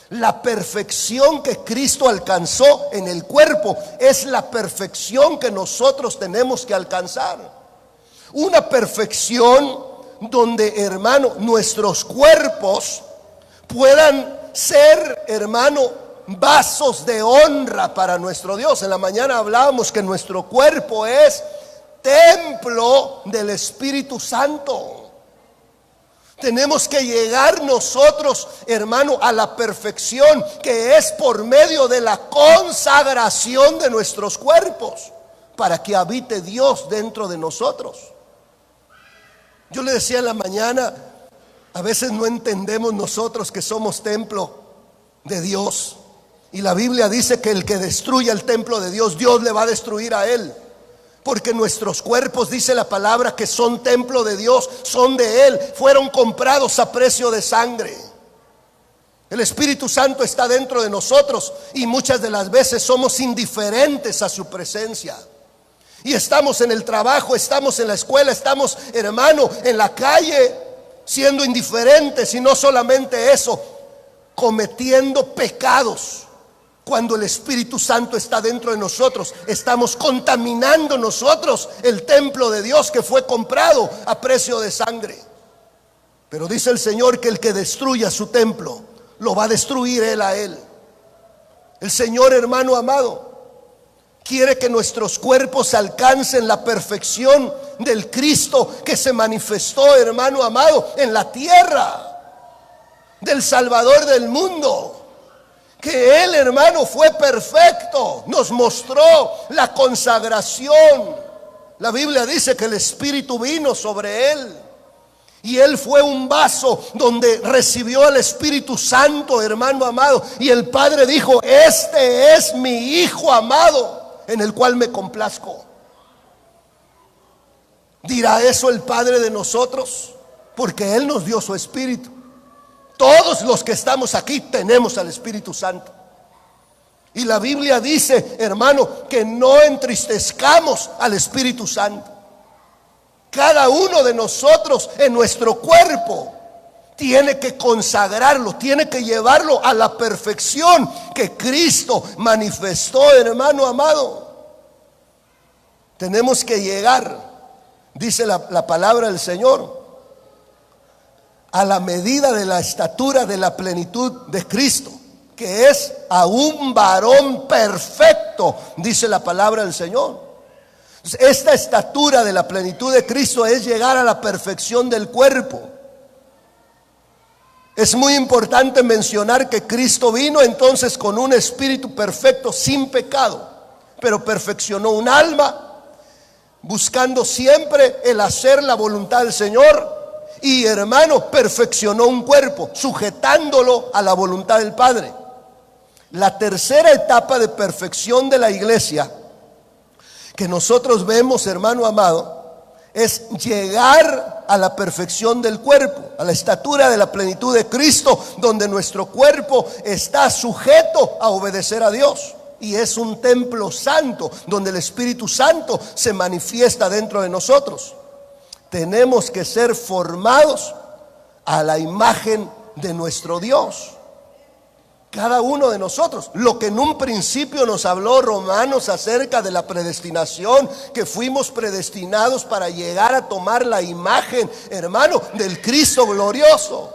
[SPEAKER 1] La perfección que Cristo alcanzó en el cuerpo es la perfección que nosotros tenemos que alcanzar. Una perfección donde, hermano, nuestros cuerpos puedan ser, hermano, vasos de honra para nuestro Dios. En la mañana hablábamos que nuestro cuerpo es templo del Espíritu Santo. Tenemos que llegar nosotros, hermano, a la perfección que es por medio de la consagración de nuestros cuerpos, para que habite Dios dentro de nosotros. Yo le decía en la mañana, a veces no entendemos nosotros que somos templo de Dios. Y la Biblia dice que el que destruya el templo de Dios, Dios le va a destruir a él. Porque nuestros cuerpos, dice la palabra, que son templo de Dios, son de Él, fueron comprados a precio de sangre. El Espíritu Santo está dentro de nosotros y muchas de las veces somos indiferentes a su presencia. Y estamos en el trabajo, estamos en la escuela, estamos, hermano, en la calle, siendo indiferentes, y no solamente eso, cometiendo pecados. Cuando el Espíritu Santo está dentro de nosotros, estamos contaminando nosotros el templo de Dios que fue comprado a precio de sangre. Pero dice el Señor que el que destruya su templo, lo va a destruir Él a él. El Señor, hermano amado, quiere que nuestros cuerpos alcancen la perfección del Cristo que se manifestó, hermano amado, en la tierra, del Salvador del mundo. Que Él, hermano, fue perfecto, nos mostró la consagración. La Biblia dice que el Espíritu vino sobre Él, y Él fue un vaso donde recibió el Espíritu Santo, hermano amado. Y el Padre dijo: este es mi Hijo amado, en el cual me complazco. ¿Dirá eso el Padre de nosotros? Porque Él nos dio su Espíritu. Todos los que estamos aquí tenemos al Espíritu Santo. Y la Biblia dice, hermano, que no entristezcamos al Espíritu Santo. Cada uno de nosotros en nuestro cuerpo tiene que consagrarlo, tiene que llevarlo a la perfección que Cristo manifestó, hermano amado. Tenemos que llegar, dice la palabra del Señor, a la medida de la estatura de la plenitud de Cristo, que es a un varón perfecto, dice la palabra del Señor. Esta estatura de la plenitud de Cristo es llegar a la perfección del cuerpo. Es muy importante mencionar que Cristo vino entonces con un espíritu perfecto, sin pecado, pero perfeccionó un alma, buscando siempre el hacer la voluntad del Señor. Y, hermano, perfeccionó un cuerpo, sujetándolo a la voluntad del Padre. La tercera etapa de perfección de la iglesia que nosotros vemos, hermano amado, es llegar a la perfección del cuerpo, a la estatura de la plenitud de Cristo, donde nuestro cuerpo está sujeto a obedecer a Dios. Y es un templo santo, donde el Espíritu Santo se manifiesta dentro de nosotros. Tenemos que ser formados a la imagen de nuestro Dios. Cada uno de nosotros. Lo que en un principio nos habló Romanos acerca de la predestinación, que fuimos predestinados para llegar a tomar la imagen, hermano, del Cristo glorioso.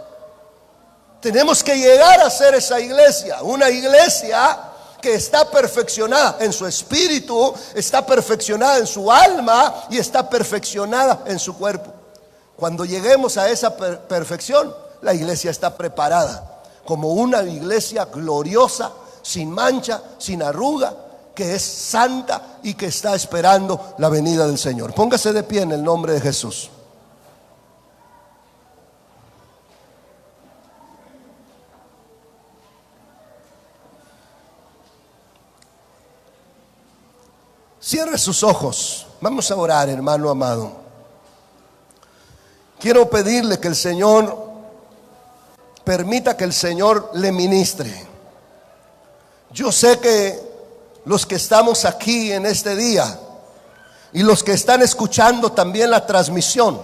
[SPEAKER 1] Tenemos que llegar a ser esa iglesia, una iglesia que está perfeccionada en su espíritu, está perfeccionada en su alma y está perfeccionada en su cuerpo. Cuando lleguemos a esa perfección, la iglesia está preparada como una iglesia gloriosa, sin mancha, sin arruga, que es santa y que está esperando la venida del Señor. Póngase de pie en el nombre de Jesús. Cierre sus ojos. Vamos a orar, hermano amado. Quiero pedirle que el Señor permita que el Señor le ministre. Yo sé que los que estamos aquí en este día y los que están escuchando también la transmisión,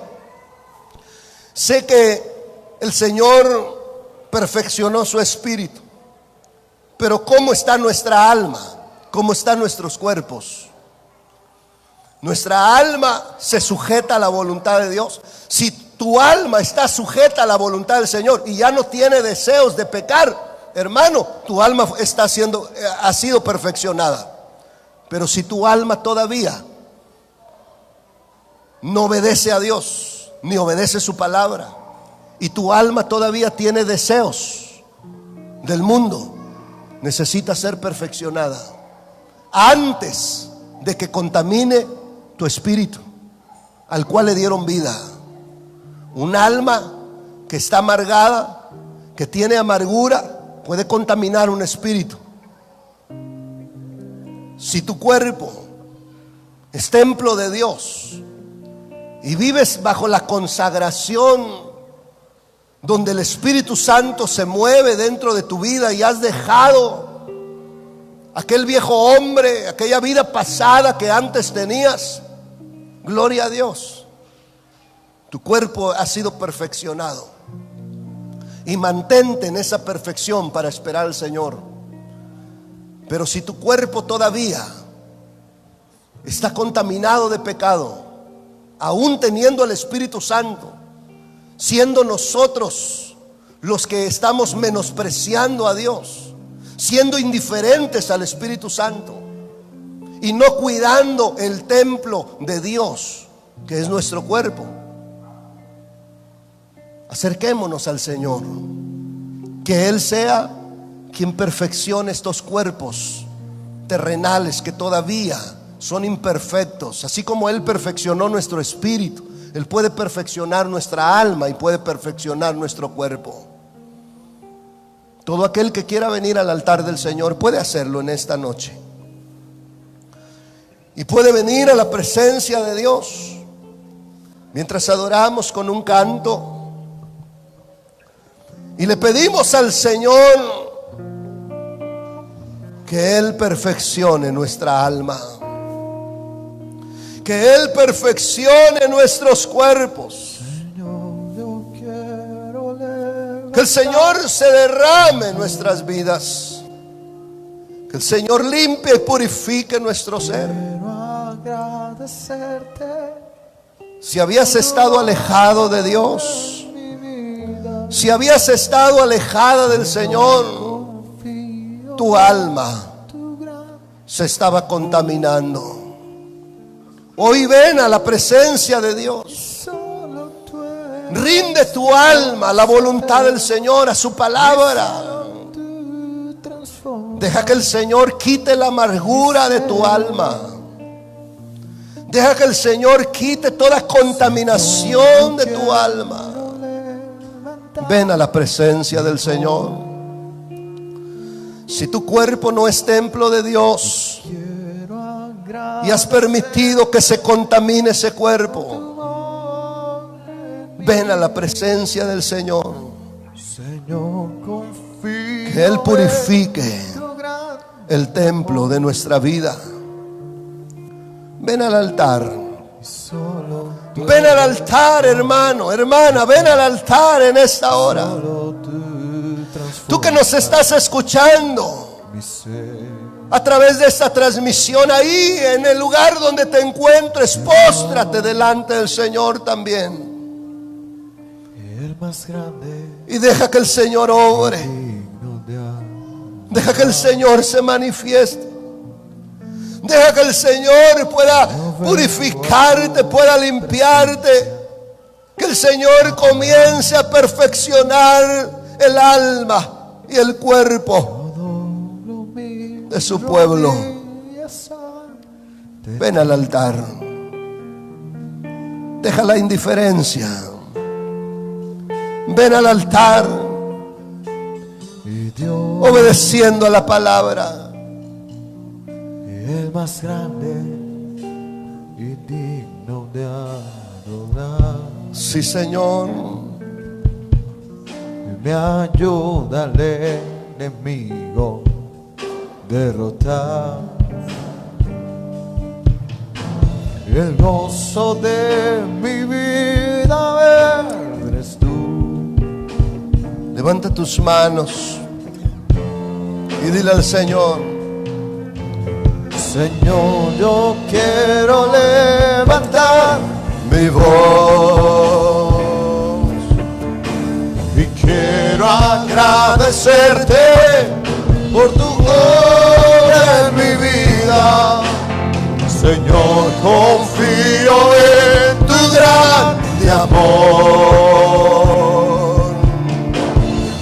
[SPEAKER 1] sé que el Señor perfeccionó su espíritu. Pero ¿cómo está nuestra alma? ¿Cómo están nuestros cuerpos? Nuestra alma se sujeta a la voluntad de Dios. Si tu alma está sujeta a la voluntad del Señor y ya no tiene deseos de pecar, hermano, tu alma ha sido perfeccionada. Pero si tu alma todavía no obedece a Dios, ni obedece su palabra, y tu alma todavía tiene deseos del mundo, necesita ser perfeccionada antes de que contamine tu espíritu, al cual le dieron vida. Un alma que está amargada, que tiene amargura, puede contaminar un espíritu. Si tu cuerpo es templo de Dios y vives bajo la consagración, donde el Espíritu Santo se mueve dentro de tu vida y has dejado aquel viejo hombre, aquella vida pasada que antes tenías, gloria a Dios, tu cuerpo ha sido perfeccionado. Y mantente en esa perfección para esperar al Señor. Pero si tu cuerpo todavía está contaminado de pecado, aún teniendo el Espíritu Santo, siendo nosotros los que estamos menospreciando a Dios, siendo indiferentes al Espíritu Santo y no cuidando el templo de Dios, que es nuestro cuerpo, acerquémonos al Señor, que Él sea quien perfeccione estos cuerpos terrenales que todavía son imperfectos. Así como Él perfeccionó nuestro espíritu, Él puede perfeccionar nuestra alma y puede perfeccionar nuestro cuerpo. Todo aquel que quiera venir al altar del Señor puede hacerlo en esta noche. Y puede venir a la presencia de Dios mientras adoramos con un canto. Y le pedimos al Señor que Él perfeccione nuestra alma, que Él perfeccione nuestros cuerpos, que el Señor se derrame en nuestras vidas, que el Señor limpie y purifique nuestro ser. Si habías estado alejado de Dios, si habías estado alejada del Señor, tu alma se estaba contaminando. Hoy ven a la presencia de Dios. Rinde tu alma a la voluntad del Señor, a su palabra. Deja que el Señor quite la amargura de tu alma. Deja que el Señor quite toda contaminación de tu alma. Ven a la presencia del Señor. Si tu cuerpo no es templo de Dios y has permitido que se contamine ese cuerpo, ven a la presencia del Señor. Que Él purifique el templo de nuestra vida. Ven al altar. Ven al altar, hermano, hermana, ven al altar en esta hora. Tú que nos estás escuchando a través de esta transmisión, ahí en el lugar donde te encuentres, póstrate delante del Señor también. Y deja que el Señor obre. Deja que el Señor se manifieste. Deja que el Señor pueda purificarte, pueda limpiarte. Que el Señor comience a perfeccionar el alma y el cuerpo de su pueblo. Ven al altar. Deja la indiferencia. Ven al altar, obedeciendo a la palabra.
[SPEAKER 2] El más grande y digno de adorar.
[SPEAKER 1] Sí, Señor.
[SPEAKER 2] Me ayuda al enemigo derrotar. El gozo de mi vida eres tú.
[SPEAKER 1] Levanta tus manos y dile al Señor:
[SPEAKER 2] Señor, yo quiero levantar
[SPEAKER 1] mi voz
[SPEAKER 2] y quiero agradecerte por tu obra en mi vida. Señor, confío en tu grande amor.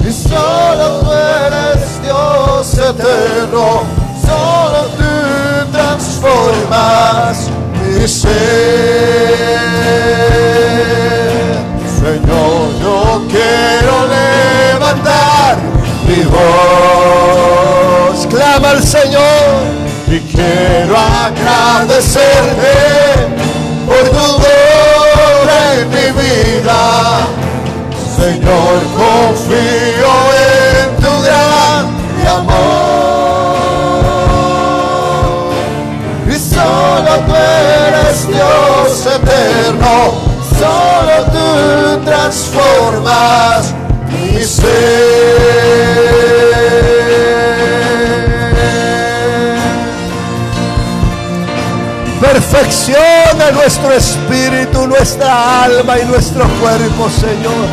[SPEAKER 2] Y solo tú eres Dios eterno, solo tú transformas mi ser. Señor, yo quiero levantar mi voz,
[SPEAKER 1] clama al Señor,
[SPEAKER 2] y quiero agradecerte por tu obra en mi vida. Señor, confío en tu gran amor. solo tú transformas mi ser.
[SPEAKER 1] Perfecciona nuestro espíritu, nuestra alma y nuestro cuerpo, Señor.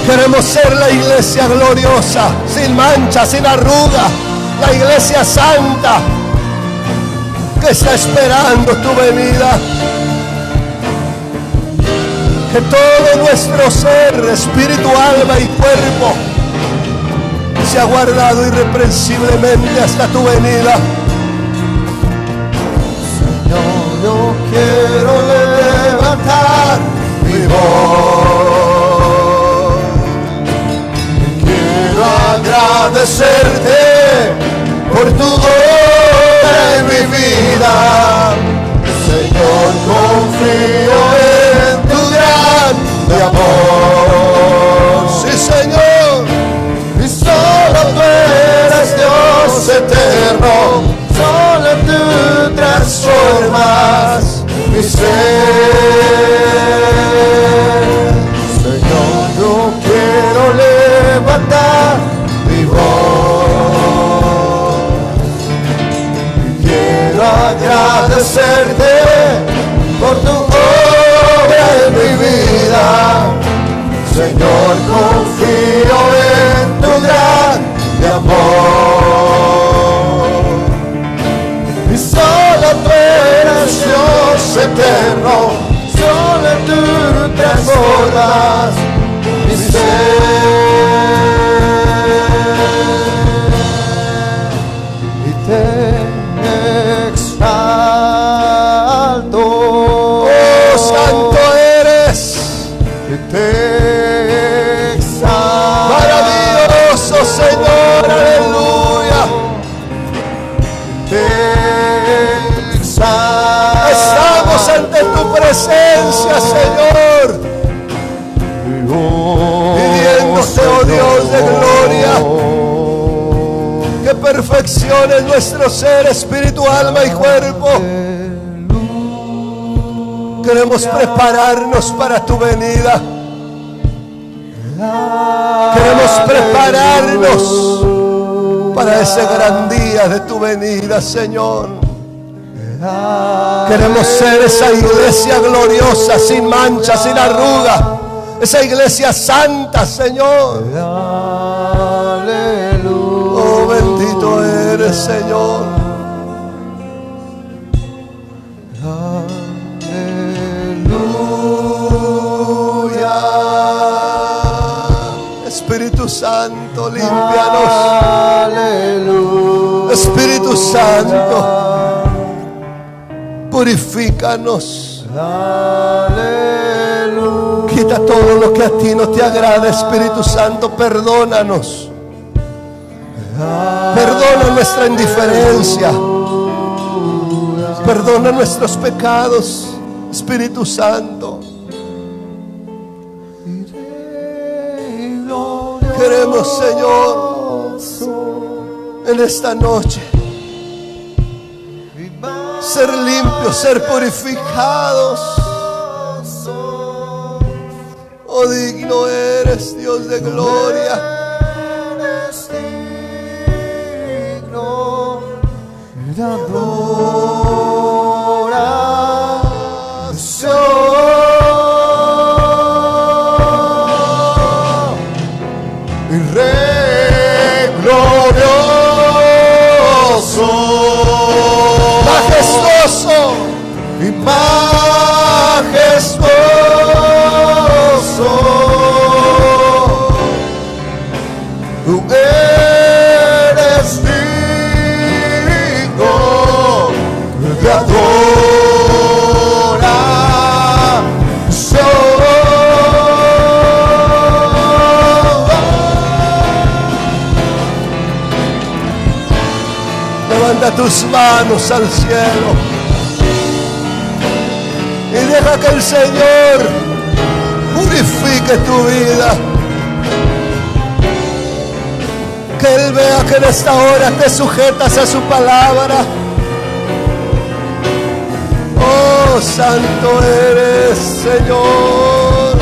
[SPEAKER 1] Queremos ser la iglesia gloriosa, sin mancha, sin arruga, la iglesia santa que está esperando tu venida. Que todo nuestro ser, espíritu, alma y cuerpo sea guardado irreprensiblemente hasta tu venida.
[SPEAKER 2] Yo quiero levantar mi voz. Quiero agradecerte por tu obra en mi vida. Señor, confío en tu gran amor.
[SPEAKER 1] Sí, Señor.
[SPEAKER 2] Y solo tú eres Dios eterno. Solo tú transformas mi ser. Señor, yo quiero levantar mi voz. Quiero agradecerte por tu obra en mi vida. Señor, confío en tu gran amor. Y solo tú eres Dios eterno, solo tú transformas mi ser. Y te exalto.
[SPEAKER 1] Oh, santo eres.
[SPEAKER 2] Y te exalto.
[SPEAKER 1] Maravilloso, Señor, aleluya. Estamos ante tu presencia, Señor, pidiéndote, oh Dios de gloria, que perfecciones nuestro ser, espíritu, alma y cuerpo. Queremos prepararnos para tu venida. Queremos prepararnos para ese gran día de tu venida, Señor. Queremos ser esa iglesia gloriosa, sin mancha, sin arruga, esa iglesia santa, Señor. Oh, bendito eres, Señor. Aleluya. Espíritu Santo, límpianos. Espíritu Santo, purifícanos. Quita todo lo que a ti no te agrada, Espíritu Santo. Perdónanos. Perdona nuestra indiferencia. Perdona nuestros pecados, Espíritu Santo. Queremos, Señor, en esta noche ser limpios, ser purificados. Oh, digno eres, Dios de gloria.
[SPEAKER 2] Rey glorioso,
[SPEAKER 1] Majestuoso
[SPEAKER 2] y majestuoso, tú eres digno de adoración.
[SPEAKER 1] Levanta tus manos al cielo y deja que el Señor purifique tu vida. Que Él vea que en esta hora te sujetas a su palabra. Oh, Oh, santo eres, Señor.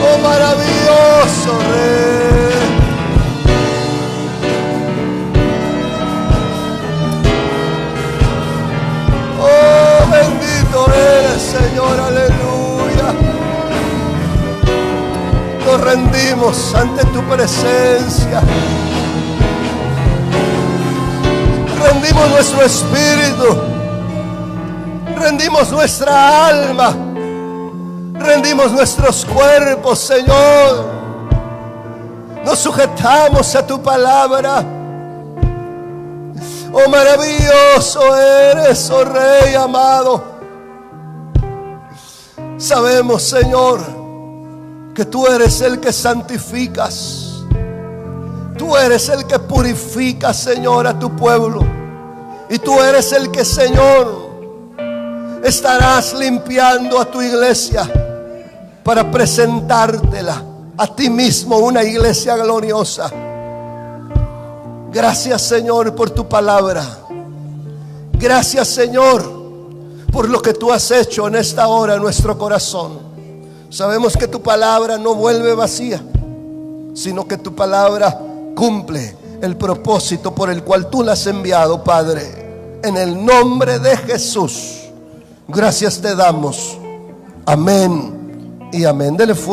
[SPEAKER 1] Oh, maravilloso Rey. Oh, bendito eres, Señor, aleluya. Nos rendimos ante tu presencia. Rendimos nuestro espíritu. Rendimos nuestra alma. Rendimos nuestros cuerpos, Señor. Nos sujetamos a tu palabra. Oh, maravilloso eres, oh Rey amado. Sabemos, Señor, que tú eres el que santificas. Tú eres el que purifica, Señor, a tu pueblo. Y tú eres el que, Señor, estarás limpiando a tu iglesia para presentártela a ti mismo, una iglesia gloriosa. Gracias, Señor, por tu palabra. Gracias, Señor, por lo que tú has hecho en esta hora en nuestro corazón. Sabemos que tu palabra no vuelve vacía, sino que tu palabra cumple el propósito por el cual tú la has enviado, Padre. En el nombre de Jesús, gracias te damos. Amén y amén. Dele fuerza.